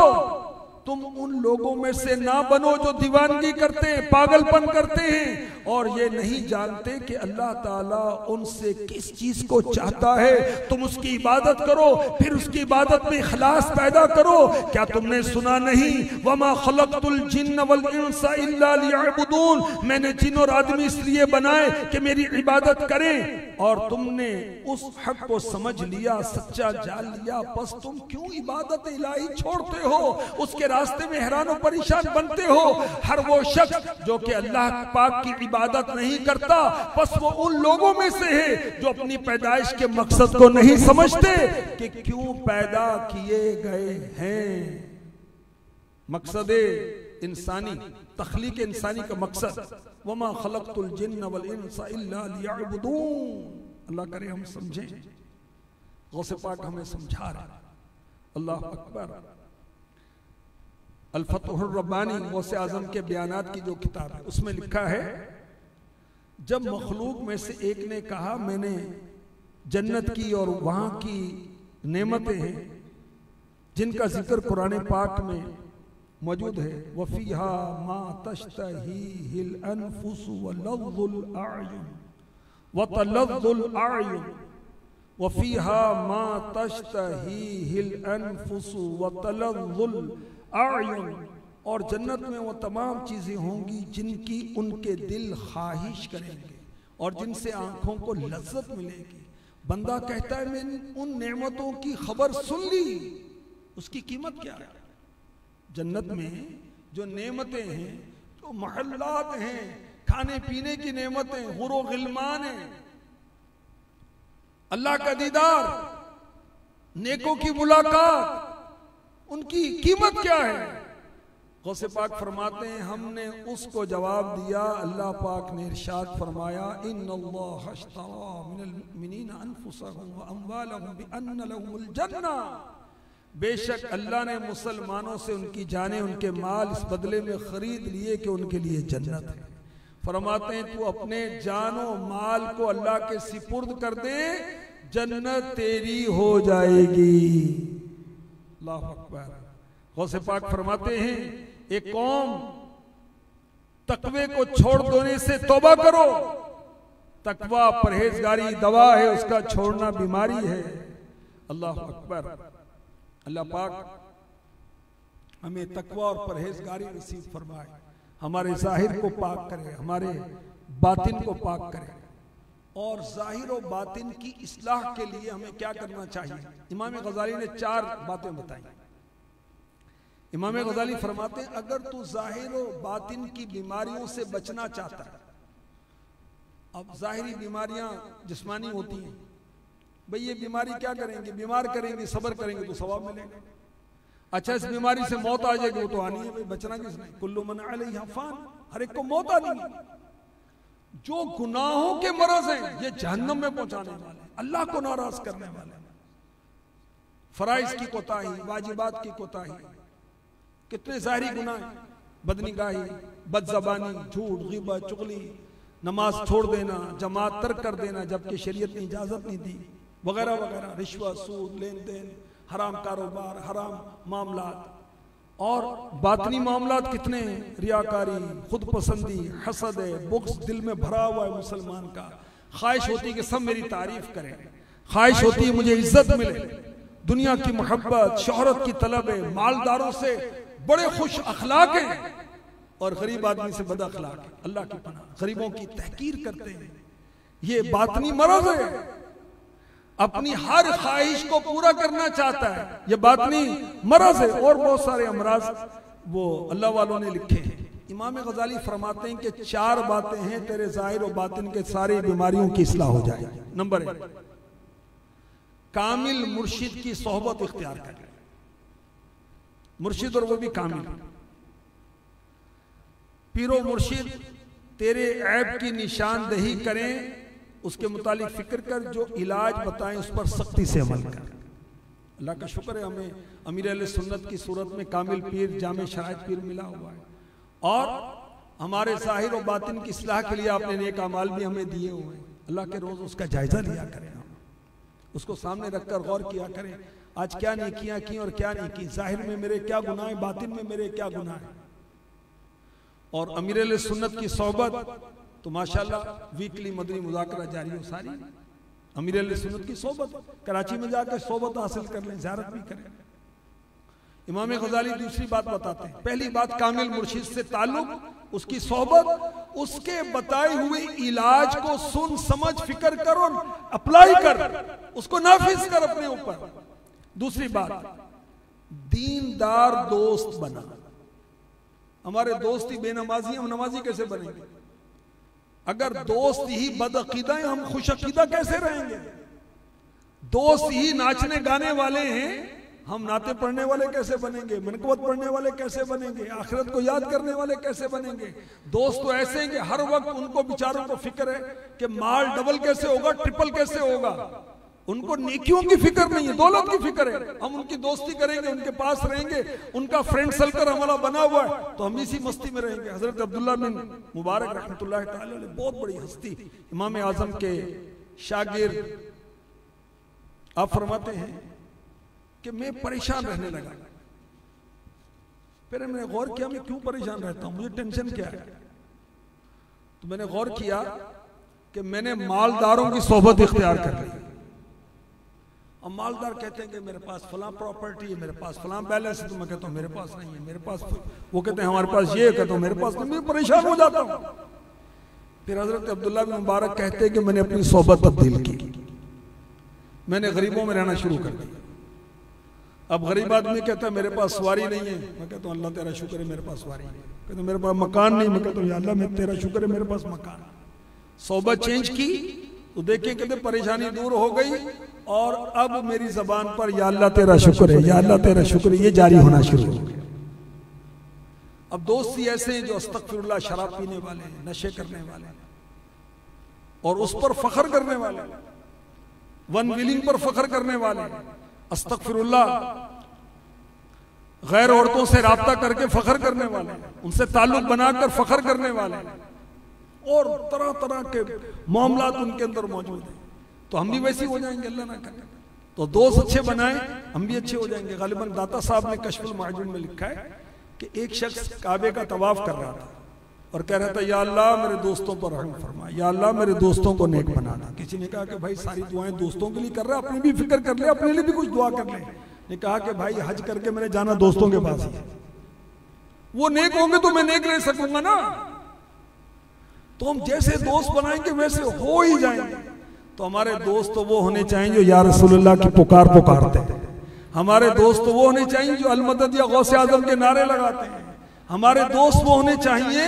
तुम उन लोगों में से ना बनो जो दीवानगी करते हैं, पागलपन करते हैं और ये नहीं जानते कि अल्लाह ताला उनसे किस चीज को चाहता है। तुम उसकी इबादत करो, फिर उसकी इबादत में इखलास पैदा करो। क्या तुमने सुना नहीं, वमा खलक़तुल जिन्न वल इंसा इल्ला लियअबुदून, मैंने जिन और आदमी इसलिए बनाए कि मेरी इबादत करें। और तुमने उस हक को समझ लिया, सच्चा जान लिया, बस तुम क्यों इबादत इलाही छोड़ते हो, उसके रास्ते में हैरान और परेशान बनते हो। हर वो शख्स जो कि अल्लाह पाक की इबादत नहीं करता, बस वो उन लोगों में से है जो अपनी पैदाइश के मकसद को नहीं समझते कि क्यों पैदा किए गए हैं। मकसद इंसानी, तख्लीक इंसानी का मकसद, वमा खलक़तुल जिन्न वल इंसा इल्ला लियअबुदून। अल्लाह करे हम समझें, गौसे पाक हमें समझा रहे। अल्लाह अकबर। अल-फतहुर रब्बानी गौसे आजम के बयानात की जो किताब है, उसमें लिखा है, जब मखलूक में से एक ने कहा मैंने जन्नत की और वहां की नेमतें हैं जिनका जिक्र कुरान पाक में मौजूद है, वफीहा मा तश्तहीहिल अनफुसु व लज़्ज़ुल अयुन व तलज़्ज़ुल अयुन, वफीहा मा तश्तहीहिल अनफुसु व तलज़्ज़ुल अयुन, और जन्नत में वो तमाम चीजें होंगी जिनकी उनके दिल ख्वाहिश करेंगे और जिनसे आंखों को लज्जत मिलेगी। बंदा कहता है मैंने उन नेमतों की खबर सुन ली, उसकी कीमत क्या है? जन्नत में जो नेमतें हैं, जो महल्लात हैं, खाने पीने की नेमतें, हुरो गिलमान हैं, अल्लाह का दीदार, नेकों की मुलाकात, उनकी कीमत क्या है? गौसे पाक फरमाते हैं, हमने उसको जवाब दिया, अल्लाह पाक ने इरशाद फरमाया, इन्नल्लाह अश्तरा मिनल मुमिनीना अनफुसहुम व अमवालहुम बिअन्न लहुमुल जन्ना, बेशक अल्लाह ने मुसलमानों से उनकी जाने, उनके माल इस बदले में खरीद लिए कि उनके लिए जन्नत है। फरमाते हैं तू अपने जानो माल को अल्लाह के सिपुर्द कर दे, जन्नत तेरी हो जाएगी। अल्लाह अकबर। गौसे पाक फरमाते हैं, एक कौम तकवे को छोड़ देने से तौबा करो, तकवा परहेजगारी दवा है, उसका छोड़ना बीमारी है। अल्लाह अकबर। अल्लाह पाक हमें तकवा और परहेजगारी नसीब फरमाए, हमारे जाहिर को पाक करे, हमारे बातिन को पाक करे। और जाहिर और बातिन की इस्लाह के लिए हमें क्या करना चाहिए? इमाम गजाली ने 4 बातें बताई। इमाम गजाली फरमाते हैं, अगर तू जाहिर और बातिन की बीमारियों से बचना चाहता है, अब जाहिरी बीमारियां जिस्मानी होती हैं, भाई ये बीमारी क्या करेंगे? बीमार करेंगे, सब्र करेंगे तो सवाब मिलेगा। अच्छा इस बीमारी से मौत आ जाएगी, वो तो आनी है, भाई बचना किसने? कुल्लु मन अलैहा फान, हर एक को मौत आनी है। जो गुनाहों के मरज हैं ये जहन्नम में पहुंचाने वाले, अल्लाह को नाराज करने वाले, फराइज की कोताही, वाजिबात की कोताही, कितने जाहिरी गुनाह, बदनिगाही, बदजबानी, झूठ, गिबत, चुगली, नमाज छोड़ देना, जमात तर्क कर देना जबकि शरीयत ने इजाजत नहीं दी, वगैरह वगैरह, रिश्वत, सूद, लेन देन, हराम कारोबार, हराम मामलात। और बातनी मामलात कितने हैं? रियाकारी, खुद पसंदी, हसद है, बुग़्ज़ दिल में भरा हुआ है मुसलमान का। ख्वाहिश होती है कि सब मेरी तारीफ करें, ख्वाहिश होती है मुझे इज्जत मिले, दुनिया की मोहब्बत, शोहरत की तलब है, मालदारों से बड़े खुश अखलाक हैं और गरीब आदमी से बद अखलाक है। अल्लाह की पनाह, गरीबों की तहकीर करते हैं। ये बातनी मरज़ है, अपनी हर ख्वाहिश को पूरा करना चाहता है, ये बातनी मरज़ है। और बहुत सारे अमराज वो अल्लाह वालों ने लिखे हैं। इमाम गजाली फरमाते हैं कि 4 बातें हैं तेरे जाहिर और बातिन के सारी बीमारियों की इस्लाह हो जाए। नंबर 1, कामिल मुर्शिद की सोहबत इख्तियार कर, मुर्शिद और वो भी कामिल। पीरो मुर्शिद तेरे ऐब की निशानदही करें उसके मुतालिक फिक्र कर, जो इलाज बताएं उस पर सख्ती से अमल कर। अल्लाह का शुक्र है हमें अमीर अहले सुन्नत की सूरत में कामिल पीर जामे शराइत पीर मिला हुआ है, और हमारे ज़ाहिर और बातिन की इस्लाह के लिए आपने नेक अमाल भी हमें दिए हुए हैं। अल्लाह के रोज़ उसका जायजा लिया करें, हम उसको सामने रखकर गौर किया करें, आज क्या नेकियां की और क्या नहीं की, जाहिर में मेरे क्या गुनाह हैं, बातिन में मेरे क्या गुनाह हैं। और अमीर अहले सुन्नत की सोहबत तो माशाल्लाह वीकली मदनी मुज़ाकरा जारी हो सारी, अमीर अहले सुन्नत की सोहबत, कराची में जाकर सोहबत हासिल कर लें, ज़ियारत भी करें। इमाम गज़ाली दूसरी बात बताते हैं, पहली बात कामिल मुर्शिद से ताल्लुक, उसकी सोहबत, उसके बताए हुए इलाज को सुन समझ फिक्र करो, अप्लाई कर, उसको नाफिज कर अपने ऊपर। दूसरी बात, दीनदार दोस्त बना। हमारे दोस्त ही बेनमाजी, हम नमाजी कैसे बनेंगे? अगर दोस्त ही बदअकीदा हैं, हम खुशअकीदा कैसे रहेंगे? दोस्त ही नाचने गाने वाले हैं, हम नाते पढ़ने वाले कैसे बनेंगे? मनकबत पढ़ने वाले कैसे बनेंगे? आखिरत को याद करने वाले कैसे बनेंगे? दोस्त तो ऐसे हैं कि हर वक्त उनको बेचारों को फिक्र है कि माल डबल कैसे होगा, ट्रिपल कैसे होगा। उनको नेकियों की फिक्र नहीं है, दौलत की फिक्र है। हम उनकी दोस्ती करेंगे, उनके पास रहेंगे, उनका फ्रेंड सर्कल हमारा बना हुआ है, तो हम इसी मस्ती में रहेंगे। हजरत अब्दुल्ला बिन मुबारक रहमतुल्लाह तआला अलैह, बहुत बड़ी हस्ती, इमाम आजम के शागिर्द, आप फरमाते हैं कि मैं परेशान रहने लगा। फिर मैंने गौर किया, मैं क्यों परेशान रहता हूं, मुझे टेंशन क्या है? तो मैंने गौर किया कि मैंने मालदारों की सोहबत इख्तियार कर ली। अब मालदार कहते हैं कि मेरे पास फलां प्रॉपर्टी है, मेरे पास फलां बैलेंस है, तो मैं कहता हूँ मेरे पास नहीं है, मेरे पास, वो कहते हैं हमारे पास ये, कहता हूँ मेरे पास नहीं, मैं परेशान हो जाता हूँ। फिर हजरत अब्दुल्ला बिन मुबारक कहते हैं कि मैंने अपनी सोहबत तब्दील की, मैंने गरीबों में रहना शुरू कर दिया। अब गरीब आदमी कहता है मेरे पास सवारी नहीं है, मैं कहता हूँ अल्लाह तेरा शुक्र है मेरे पास सवारी है। कहते मेरे पास मकान नहीं, मैं कहता हूँ अल्लाह मैं तेरा शुक्र है मेरे पास मकान। सोहबत चेंज की तो देखिए कहते परेशानी दूर हो गई, और अब मेरी जबान पर या अल्लाह तेरा शुक्र है, या अल्लाह तेरा शुक्र है, ये जारी होना शुरू हो गया। अब दोस्त ही ऐसे हैं जो अस्तगफिरुल्लाह शराब पीने वाले हैं, नशे करने वाले हैं, और उस पर फख्र करने वाले, वन विलिंग पर फख्र करने वाले, अस्तगफिरुल्लाह गैर औरतों से राब्ता करके फख्र करने वाले, उनसे ताल्लुक बनाकर फख्र करने वाले, और तरह तरह के मामलात उनके अंदर मौजूद हैं। तो हम भी वैसे हो जाएंगे, अल्लाह ना करे। तो दोस्त अच्छे बनाए, हम भी अच्छे हो जाएंगे। गालिबन दाता साहब ने कश्फुल महजून में लिखा है कि एक शख्स काबे का तवाफ कर रहा था और कह रहा था या अल्लाह मेरे दोस्तों पर रहम फरमा, या अल्लाह मेरे दोस्तों को नेक बनाना। किसी ने कहा कि भाई सारी दुआएं दोस्तों के लिए कर रहा है, अपनी भी फिक्र कर ले, अपने लिए भी कुछ दुआ कर ले। ने कहा कि भाई हज करके मैंने जाना दोस्तों के पास ही, वो नेक होंगे तो मैं नेक रह सकूंगा ना। तो हम जैसे दोस्त बनाएंगे वैसे हो ही जाएंगे। तो हमारे दोस्त तो वो होने चाहिए जो या रसूलुल्लाह की पुकारते हैं, हमारे दोस्त तो वो होने चाहिए जो अल मदद या गौसे आजम के नारे लगाते हैं, हमारे दोस्त वो होने चाहिए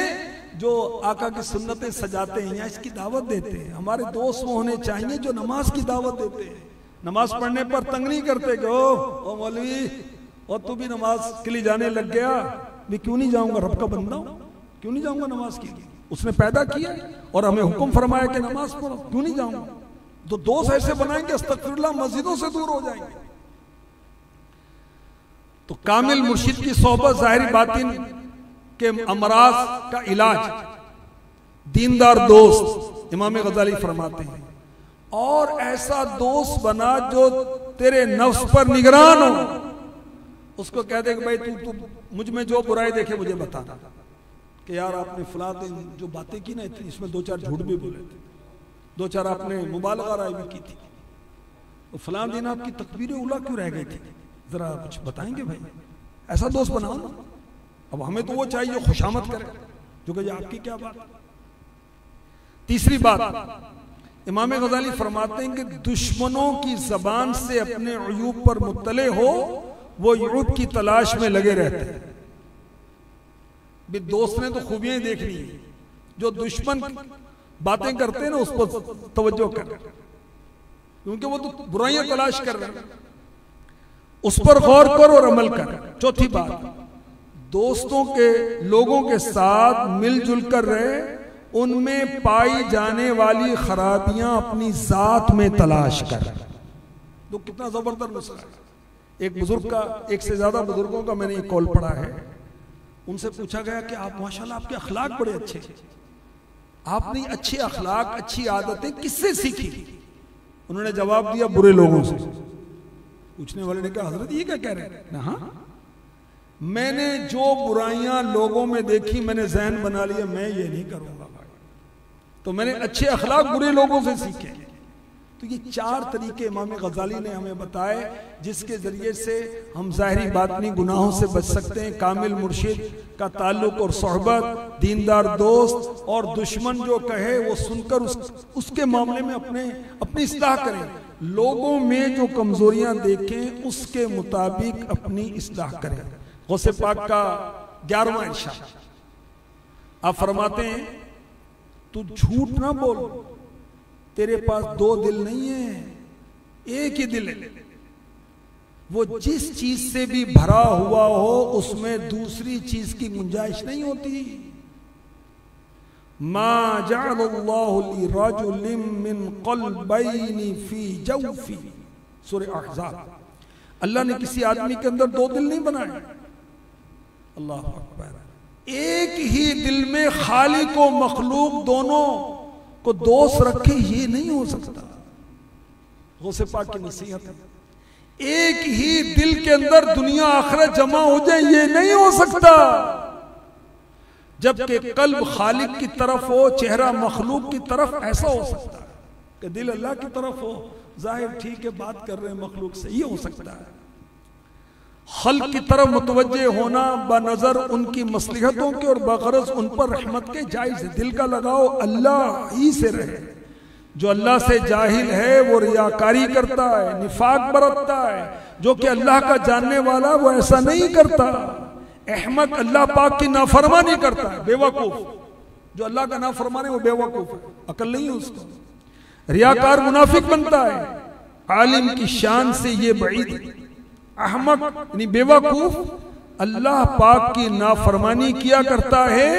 जो आका की सुन्नतें सजाते हैं या इसकी दावत देते हैं, हमारे दोस्त वो होने चाहिए जो नमाज की दावत देते हैं, नमाज पढ़ने पर तंग नहीं करते कि ओ मौलवी और तू भी नमाज के लिए जाने लग गया, मैं क्यों नहीं जाऊंगा, रब का बंदा हूं, क्यों नहीं जाऊंगा नमाज के लिए, उसने पैदा किया और हमें हुक्म फरमाया कि नमाज पढ़ो, क्यों नहीं जाऊंगा। तो दोस्त ऐसे बनाएंगे अस्तगफिरुल्लाह मस्जिदों से दूर हो जाएंगे। तो कामिल मुर्शिद की सोहबत ज़ाहिरी बातिन के अमराज का इलाज, दीनदार दोस्त, इमाम गज़ाली फरमाते हैं। और ऐसा दोस्त बना जो तेरे नफ्स पर निगरान हो, उसको कह दे कि भाई तू मुझ में जो बुराई देखे मुझे बता कि यार आपने फलां दिन जो बातें की ना, इतनी इसमें दो चार झूठ भी बोले थे, दो चार आपने मुबालगा राय भी की थी, तो फलां दिन आपकी तकबीरें उला क्यों रह गई थी, जरा कुछ बताएंगे भाई। ऐसा दोस्त बनाओ ना। अब हमें तो वो चाहिए जो खुशामद करे, जो कहे आपकी क्या बात। तीसरी बात, इमाम गज़ाली फरमाते हैं कि दुश्मनों की जबान से अपने अयूब पर मुत्तले हो, वो अयूब की तलाश में लगे रहते हैं। भी दोस्त ने तो खूबियां देखनी है, जो दुश्मन बातें करते हैं ना उस पर तवज्जो कर, क्योंकि वो तो बुराइयां तलाश कर रहे हैं, उस पर गौर कर और अमल कर। चौथी बात, दोस्तों के लोगों के साथ मिलजुल कर रहे उनमें पाई जाने वाली खराबियां अपनी जात में तलाश कर। तो कितना जबरदस्त नुस्खा है। एक बुजुर्ग का, एक से ज्यादा बुजुर्गों का मैंने एक कॉल पढ़ा है। उनसे पूछा गया कि आप माशाल्लाह आपके अखलाक बड़े अच्छे, आपने अच्छे अखलाक अच्छी आदतें किससे सीखी? उन्होंने जवाब दिया, बुरे लोगों से। पूछने वाले ने कहा, हजरत ये क्या कह रहे हैं? हाँ, मैंने जो बुराइयां लोगों में देखी मैंने जहन बना लिया मैं ये नहीं करूंगा भाई, तो मैंने अच्छे अखलाक बुरे लोगों से सीखे। तो ये 4 तरीके इमाम गजाली ने हमें बताए जिसके जरिए से हम ज़ाहिरी बातनी गुनाहों से बच सकते हैं। कामिल मुर्शिद का ताल्लुक और सोहबत, दीनदार दोस्त और दुश्मन जो कहे वो सुनकर उसके मामले में अपनी इस्लाह करें। लोगों में जो कमजोरियां देखें उसके मुताबिक अपनी इस्लाह करें। गौसे पाक का 11वां इरशाद, आप फरमाते हैं तू झूठ ना बोल, तेरे पास 2 दिल नहीं है, एक ही दिल है। वो जिस चीज से भी भरा हुआ हो उसमें दूसरी चीज की गुंजाइश नहीं होती। मा जअलल्लाहु लिरजुलिन मिन क़ल्बैनि फी जौफी, सूरह अहज़ाब। अल्लाह ने किसी आदमी के अंदर 2 दिल नहीं बनाए। अल्लाह अकबर। एक ही दिल में खालिक और मखलूक दोनों को दोस्त रखे, ये नहीं हो सकता। गौसे पाक की नसीहत है, एक ही दिल के अंदर दुनिया आखिरत जमा हो जाए, ये नहीं हो सकता। जबकि कल्ब खालिक की तरफ हो, चेहरा मखलूक की तरफ, ऐसा हो सकता है कि दिल अल्लाह की तरफ हो। जाहिर ठीक है, बात कर रहे हैं मखलूक से, ये हो सकता है। खल्क की तरफ मुतवज्जे होना बनजर उनकी मसलिहतों के और बगरज उन पर रहमत के जायज है। दिल का लगाओ अल्लाह ही से रहे। जो अल्लाह से जाहिल है वो रियाकारी करता है, निफाक बरतता है। जो कि अल्लाह का जानने वाला वो ऐसा नहीं करता। अहमक अल्लाह पाक की नाफरमानी करता है, बेवकूफ। जो अल्लाह का नाफरमान है वो बेवकूफ है, अकल नहीं है उसको। रियाकार मुनाफिक बनता है। आलिम की शान से ये बईद है। अहमक यानी बेवकूफ अल्लाह पाक की नाफरमानी किया करता है,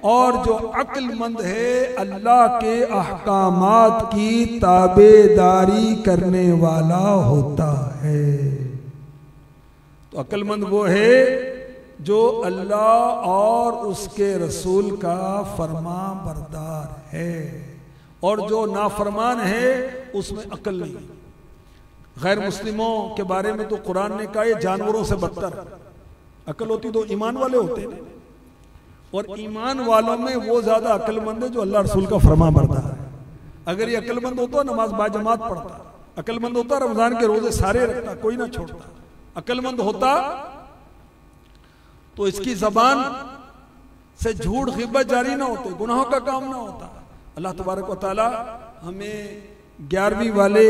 और जो अक्लमंद है अल्लाह के अहकामात की ताबेदारी करने वाला होता है। तो अक्लमंद वो है जो अल्लाह और उसके रसूल का फरमा बरदार है, और जो नाफरमान है उसमें अक्ल नहीं। गैर मुस्लिमों के बारे में तो कुरान ने कहा ये जानवरों से बदतर। अकल होती तो ईमान वाले होते हैं, और ईमान वालों में वो ज्यादा अक्लमंद है जो अल्लाह रसूल का फरमा बरदार है। अगर ये अक्लमंद होता नमाज बाजमात पढ़ता, अक्लमंद होता रमजान के रोजे सारे रखता, कोई ना छोड़ता। अक्लमंद होता तो इसकी जबान से झूठ गिबत जारी ना होते, गुनाहों का काम ना होता। अल्लाह तबारक व तआला हमें 11वीं वाले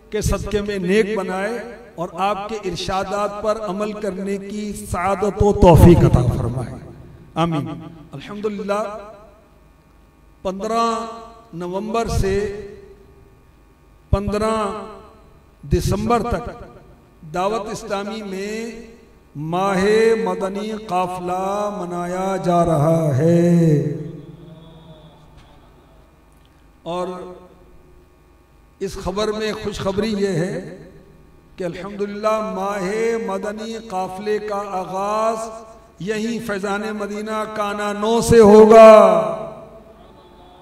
के सदके में नेक बनाए और आपके इरशादात पर अमल करने की सआदत व तौफीक अता फरमाए, आमीन। अल्हम्दुलिल्लाह 15 नवंबर से 15 दिसंबर तक दावत इस्लामी में माहे मदनी काफिला मनाया जा रहा है। और इस खबर में खुशखबरी यह है कि अल्हम्दुलिल्लाह माहे मदनी काफिले का आगाज यहीं फैजान मदीना काना 9 से होगा,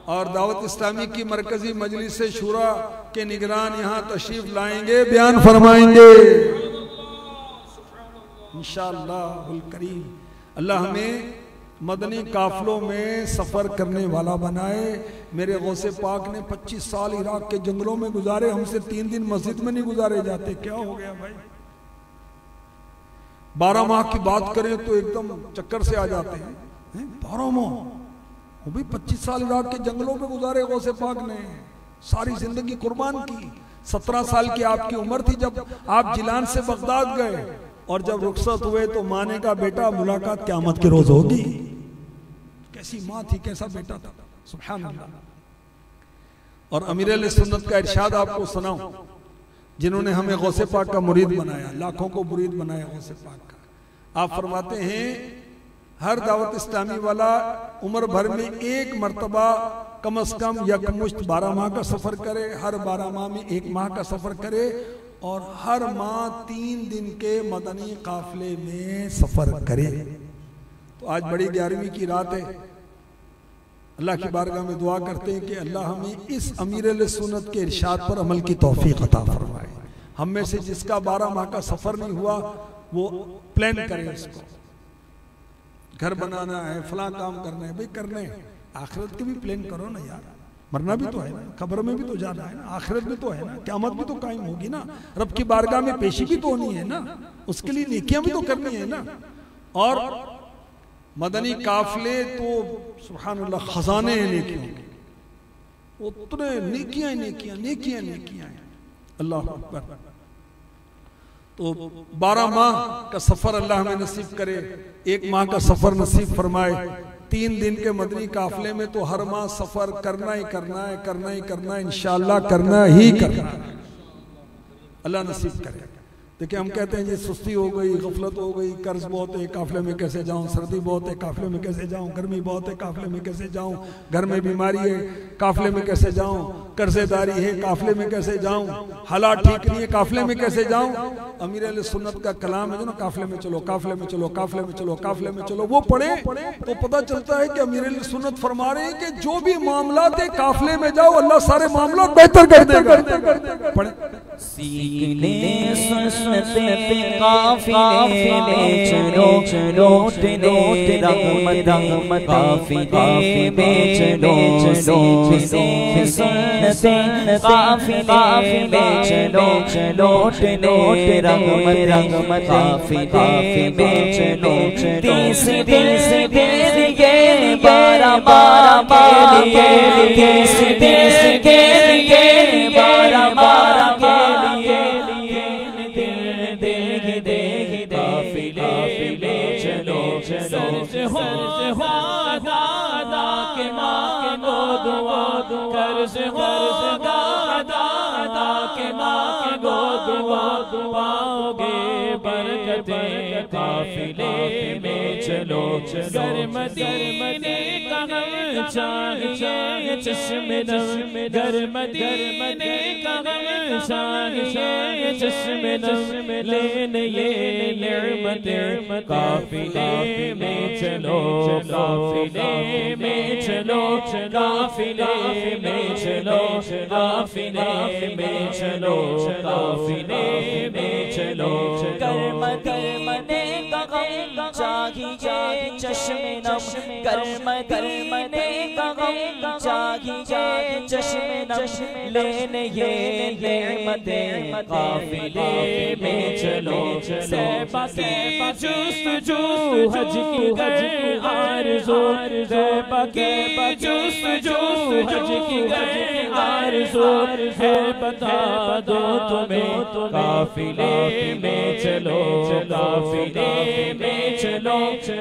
और दावत इस्लामी की मरकजी मजलिस शूरा के निगरान यहाँ तशरीफ लाएंगे, बयान फरमाएंगे इंशाअल्लाहुल करीम। अल्लाह हमें मदनी काफिलों में सफर करने वाला बनाए। मेरे गौसे पाक ने 25 साल इराक के जंगलों में गुजारे, हमसे 3 दिन मस्जिद में नहीं गुजारे जाते। क्या हो गया भाई? 12 माह की बात करें तो एकदम चक्कर से आ जाते हैं। 12 माह वो भी 25 साल इराक के जंगलों में गुजारे गौसे पाक ने, सारी जिंदगी कुर्बान की। 17 साल की आपकी उम्र थी जब आप जिलान से बगदाद गए, और जब रुखसत हुए तो माने का बेटा मुलाकात क़यामत के रोज होगी। कैसी माँ थी, कैसा बेटा था, सुभान अल्लाह। और अमीर अहले सुन्नत का इरशाद आपको सुनाऊं, जिन्होंने हमें गौसे पाक का मुरीद बनाया, लाखों को मुरीद बनाया गौसे पाक का। आप फरमाते हैं हर दावत इस्लामी वाला उम्र भर में एक मरतबा कम अज कम यकमुश्त 12 माह का सफर करे, हर 12 माह में 1 माह का सफर करे और हर माह 3 दिन के मदनी काफिले में सफर करे। तो आज बड़ी 11वीं की रात है। अल्लाह की बारगाह में दुआ करते हैं कि अल्लाह हमें इस अमीर सुन्नत के इरशाद पर अमल की तौफीक अता फरमाए। हम में से जिसका 12 माह का सफर नहीं हुआ वो प्लान करे, इसको घर बनाना है, फलां काम करना है, भाई करने आखिरत के भी प्लान करो ना यार। मरना भी तो है ना, कब्र में भी तो जाना है ना, आखिरत भी तो है ना, क़यामत भी तो कायम होगी ना, रब की बारगाह में पेशी भी तो होनी है ना, उसके लिए नेकियां भी तो करनी है ना। और मदनी काफिले तो सुभानअल्लाह खजाने हैं नेकियों के, उतने नेकियां नेकियां नेकियां नेकियां हैं। अल्लाह अकबर। तो 12 माह का सफर अल्लाह हमें नसीब करे, 1 माह का सफर नसीब फरमाए। 3 दिन के मदनी काफिले में तो हर माह सफर करना ही करना है, करना ही करना है, इंशाअल्लाह करना ही करना है। अल्लाह नसीब करे। देखिए हम कहते हैं जी सुस्ती हो गई, गफलत हो गई, कर्ज बहुत है, काफिले में कैसे जाऊं, सर्दी बहुत है, काफिले में कैसे जाऊं, गर्मी बहुत है, काफिले में कैसे जाऊं, घर में बीमारी है, काफिले में कैसे जाऊं, कर्जेदारी है, काफिले में कैसे जाऊं, हालात ठीक नहीं है, काफिले में कैसे जाऊं। अमीर अहले सुन्नत का कलाम है जो ना, काफिले में चलो, काफिले में चलो, काफिले में चलो, काफिले में चलो, वो पढ़े तो पता चलता है कि अमीर अहले सुन्नत फरमा रहे हैं कि जो भी मामला थे काफिले में जाओ, अल्लाह सारे मामला बेहतर कर देगा। पढ़े काफिले में चलो चलो तेरे रहमत काफिले में चलो चलो सुन्नते काफिले में चलो चलो तेरे रहमत काफिले में चलो तीस दिन के 12 के लिए, तीस दिन के 12 काफिले में चलो चलो मदीने का गम चाहिए चश्मे नम, घर मदीने का गम चाहिए चश्मे नम, लेने ये नेमतें काफिले में चलो, काफिले में चलो, काफिले में चलो, काफिले में चलो, काफिले में चलो। मदीने का गम चाहिए चश्मे नम, मदीने का गम चाहिए चश्मे नम, लेने ये नेमतें काफिले में चलो चलो। बाकी जुस्तजू हज की गए आरज़ू, बाकी जुस्तजू हज की गए आरज़ू है, बता दो तुम्हें काफिले में चलो, काफिले में चलो,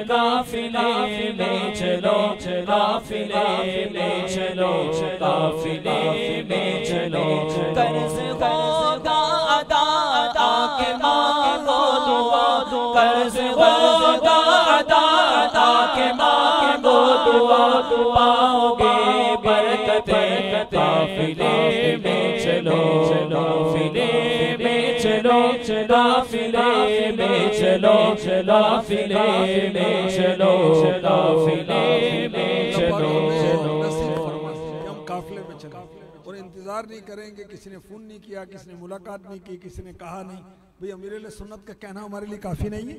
काफिले में चलो, काफिले में चलो, काफिले में चलो। कर्ज होगा अदा अदा के मांगो दुआ, कर्ज होगा अदा अदा के मांगो दुआ, पाओगे बरकतें काफिले में चलो, काफिले में चलो, काफिले में चलो, काफिले में चलो, काफिले में चलो। हम काफिले में चलो और इंतजार नहीं करेंगे, किसी ने फोन नहीं किया, किसी ने मुलाकात नहीं की, किसी ने कहा नहीं। भाई अमीर अहले सुन्नत का कहना हमारे लिए काफी नहीं है।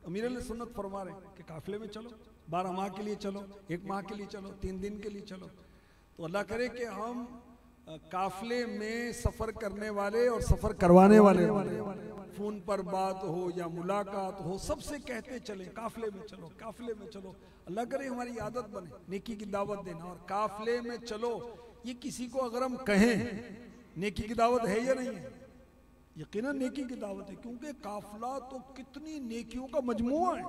अमीर अहले सुन्नत फरमा रहे हैं कि काफिले में चलो, 12 माह के लिए चलो, 1 माह के लिए चलो, 3 दिन के लिए चलो। तो अल्लाह करे कि हम काफिले में सफर करने वाले और सफर करवाने वाले, फोन पर बात हो या मुलाकात हो, सबसे कहते चले काफिले में चलो, काफिले में चलो। अल्लाह करे हमारी आदत बने नेकी की दावत देना और काफिले में चलो। ये किसी को अगर हम कहें नेकी की दावत है या नहीं है, यकीनन नेकी की दावत है, क्योंकि काफिला तो कितनी नेकियों का मजमुआ है।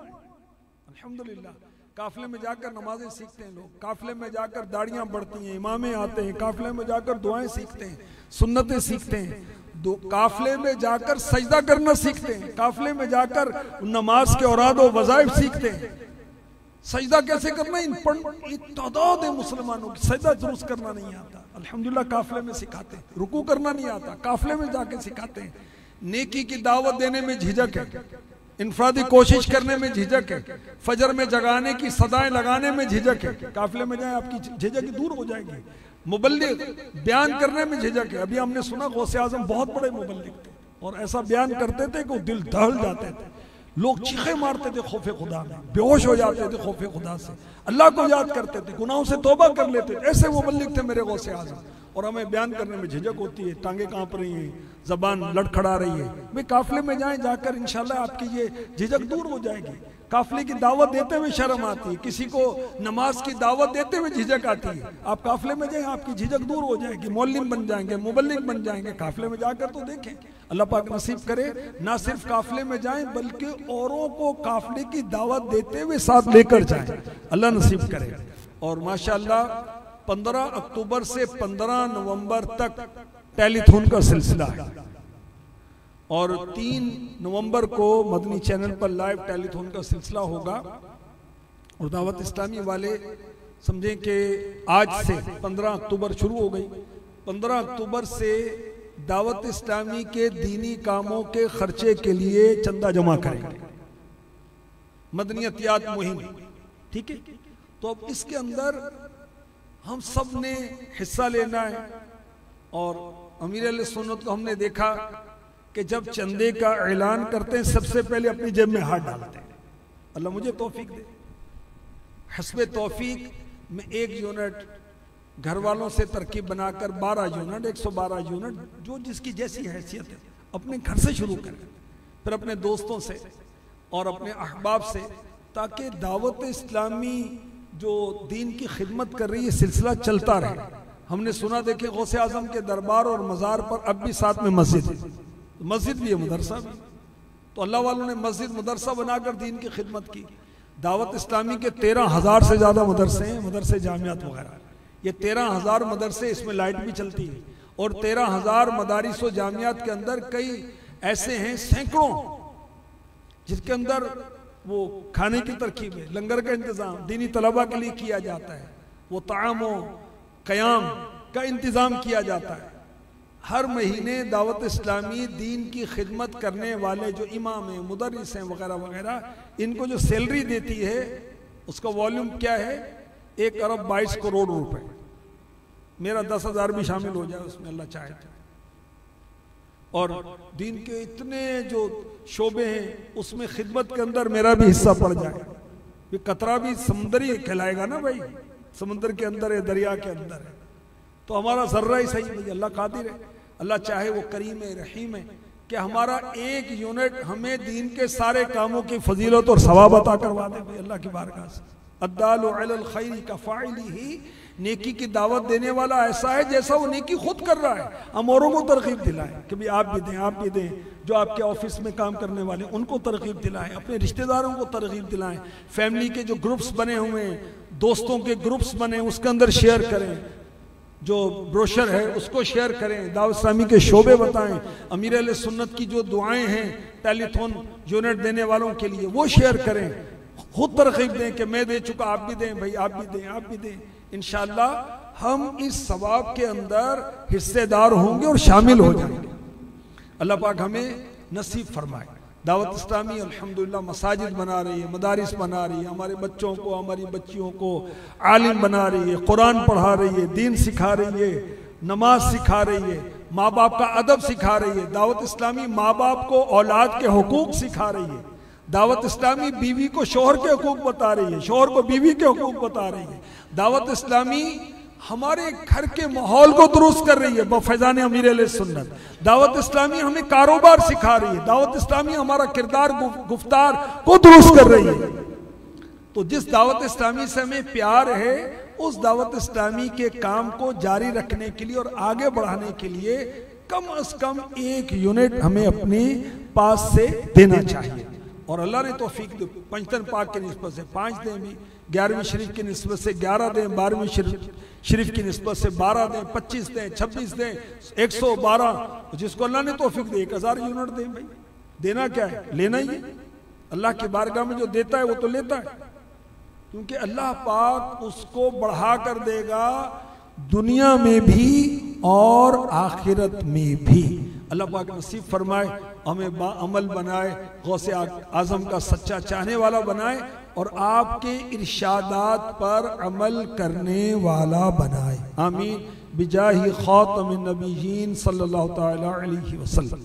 अल्हम्दुलिल्लाह काफिले में जाकर नमाजें सीखते हैं लोग, काफिले में जाकर दाढ़ियां बढ़ती हैं, इमामें आते हैं, काफिले में जाकर दुआएं सीखते हैं, सुन्नतें सीखते हैं, काफिले में जाकर सजदा करना सीखते हैं, काफिले में जाकर नमाज के औराद और वज़ाइफ सीखते हैं। सजदा कैसे करना है, एक तादाद है मुसलमानों की सजदा दुरुस्त करना नहीं आता, अल्हम्दुलिल्लाह काफिले में सिखाते हैं। रुकू करना नहीं आता, काफिले में जाके सिखाते हैं। नेकी की दावत देने में झिझक है, इनफरादी कोशिश करने में झिझक है, फजर में जगाने की सदाएं लगाने में झिझक है। काफिले में जाए आपकी झिझक दूर हो जाएगी। मुबल्लिग बयान करने में झिझक है। अभी हमने सुना गौसे आजम बहुत बड़े मुबल्लिग थे और ऐसा बयान करते थे कि वो दिल दहल जाते थे, लोग चीखे मारते थे खौफे खुदा में, बेहोश हो जाते थे खौफे खुदा से, अल्लाह को याद करते थे, गुनाहों से तौबा कर लेते थे। ऐसे मुबल्लिग थे मेरे गौसे आजम। और हमें बयान करने में झिझक होती है, टांगे कांप रही हैं, जबान लड़खड़ा रही है। भाई काफिले में जाएं, जाकर इंशाल्लाह आपकी ये झिझक दूर हो जाएगी। काफिले की दावत देते हुए शर्म आती है, किसी को नमाज की दावत देते हुए झिझक आती है। आप काफिले में जाएं, आपकी झिझक दूर हो जाएगी, मौलिम बन जाएंगे, मुबल्लिग बन जाएंगे। काफिले में जाकर तो देखें, अल्लाह पाक नसीब करे ना सिर्फ काफिले में जाएं बल्कि औरों को काफिले की दावत देते हुए साथ लेकर जाएं, अल्लाह नसीब करे। और माशाअल्लाह 15 अक्टूबर से 15 नवंबर तक टेलीथॉन का सिलसिला है और 3 नवंबर को मदनी चैनल पर लाइव टेलीथॉन का सिलसिला होगा। और दावत इस्लामी वाले समझें कि आज से 15 अक्टूबर शुरू हो गई। 15 अक्टूबर से दावत इस्लामी के दीनी कामों के खर्चे के लिए चंदा जमा करेंगे, मदनियतियात मुहिम, ठीक है। तो अब इसके अंदर हम सब ने हिस्सा लेना है। और अमीर अहले सुन्नत को हमने देखा कि जब चंदे का ऐलान करते हैं सबसे पहले अपनी जेब में हाथ डालते हैं। अल्लाह मुझे तौफीक दे, हस्बे तौफीक में 1 यूनिट घर वालों से तरकीब बनाकर 12 यूनिट 112 यूनिट जो जिसकी जैसी हैसियत है अपने घर से शुरू करें, फिर अपने दोस्तों से और अपने अहबाब से, ताकि दावत इस्लामी जो दीन की खिदमत कर रही है सिलसिला चलता रहे। हमने सुना देखे गौसे आजम के दरबार और मज़ार पर अब भी साथ में मस्जिद है, मस्जिद भी है, मदरसा भी। तो अल्लाह वालों ने मस्जिद मदरसा बनाकर दीन की खिदमत की। दावत इस्लामी के 13,000 से ज़्यादा मदरसे हैं, मदरसे जामियात वगैरह। ये 13,000 मदरसे, इसमें लाइट भी चलती है। और 13,000 मदारिस व जामियात के अंदर कई ऐसे हैं सैकड़ों जिसके अंदर वो खाने की तरकीब है, लंगर का इंतज़ाम दीनी तलबा के लिए किया जाता है, वो ताम क़याम का इंतज़ाम किया जाता है। हर महीने दावत इस्लामी दीन की खिदमत करने वाले जो इमाम हैं, मुदर्रिस हैं वगैरह वगैरह, इनको जो सैलरी देती है उसका वॉल्यूम क्या है, 1 अरब 22 करोड़ रुपए। मेरा 10,000 भी शामिल हो जाए उसमें अल्लाह चाहे। और दीन के इतने जो शोबे हैं उसमें खिदमत के अंदर मेरा भी हिस्सा पड़ जाए। ये कतरा भी समुंदर ही कहलाएगा ना भाई, समुंदर के अंदर है, दरिया के अंदर है, तो हमारा जर्रा ही सही भाई। अल्लाह कादिर है, अल्लाह चाहे वो करीम है, रहीम है कि हमारा 1 यूनिट हमें दीन के सारे कामों की फजीलत और सवाब अता करवा दे भाई अल्लाह की बारगाह से। अद्दालु अलल खैरि कफ़ाइलिही, नेकी की दावत देने वाला ऐसा है जैसा वो नेकी खुद कर रहा है। हम औरों को तरकीब दिलाएं कि भाई आप भी दें, आप भी दें। जो आपके ऑफिस में काम करने वाले उनको तरकीब दिलाएं, अपने रिश्तेदारों को तरकीब दिलाएं, फैमिली के जो ग्रुप्स बने हुए हैं, दोस्तों के ग्रुप्स बने उसके अंदर शेयर करें, जो ब्रोशर है उसको शेयर करें, दावत इस्लामी के शोबे बताएं, अमीर अहले सुन्नत की जो दुआएं हैं टेलीथॉन यूनिट देने वालों के लिए वो शेयर करें, खुद तरकीब दें कि मैं दे चुका, आप भी दें भाई, आप भी दें, आप भी दें। इंशाअल्लाह हम इस सवाब के अंदर हिस्सेदार होंगे और शामिल हो जाएंगे। अल्लाह पाक हमें नसीब फरमाए। दावत इस्लामी अल्हम्दुलिल्लाह मसाजिद बना रही है, मदारिस बना रही है, हमारे बच्चों को, हमारी बच्चियों को आलिम बना रही है, कुरान पढ़ा रही है, दीन सिखा रही है, नमाज सिखा रही है, माँ बाप का अदब सिखा रही है। दावत इस्लामी माँ बाप को औलाद के हुकूक सिखा रही है। दावत इस्लामी बीवी को शोहर के हुकूक बता रही है, शोहर को बीवी के हुकूक बता रही है। दावत इस्लामी हमारे घर के माहौल को दुरुस्त कर रही है बफैज़ान अमीर अहले सुन्नत। दावत इस्लामी हमें कारोबार सिखा रही है। दावत इस्लामी हमारा किरदार गुफ्तार को दुरुस्त कर रही है। तो जिस दावत इस्लामी से हमें प्यार है उस दावत इस्लामी के काम को जारी रखने के लिए और आगे बढ़ाने के लिए कम से कम 1 यूनिट हमें अपने पास से देना चाहिए। और अल्लाह ने तौफीक दी, पंचतन पाक की निस्बत से 5 दें भी, 11वीं शरीफ की निस्बत से 11 दें, 12वीं शरीफ की निस्बत से 12 दें, 25 दें, 26 दें, 112, जिसको अल्लाह ने तौफीक दी 1000 यूनिट दें भाई। देना क्या है, लेना ही है। अल्लाह की बारगाह में जो देता है वो तो लेता है। क्योंकि अल्लाह पाक उसको बढ़ा कर देगा दुनिया में भी और आखिरत में भी। अल्लाह पाक नसीब फरमाए, हमें बाअमल बनाए, गौसे आजम का सच्चा चाहने वाला बनाए और आपके इरशादात पर अमल करने वाला बनाए। आमीन बिजाही खातमिन नबिय्यीन सल्लल्लाहु तआला अलैहि वसल्लम।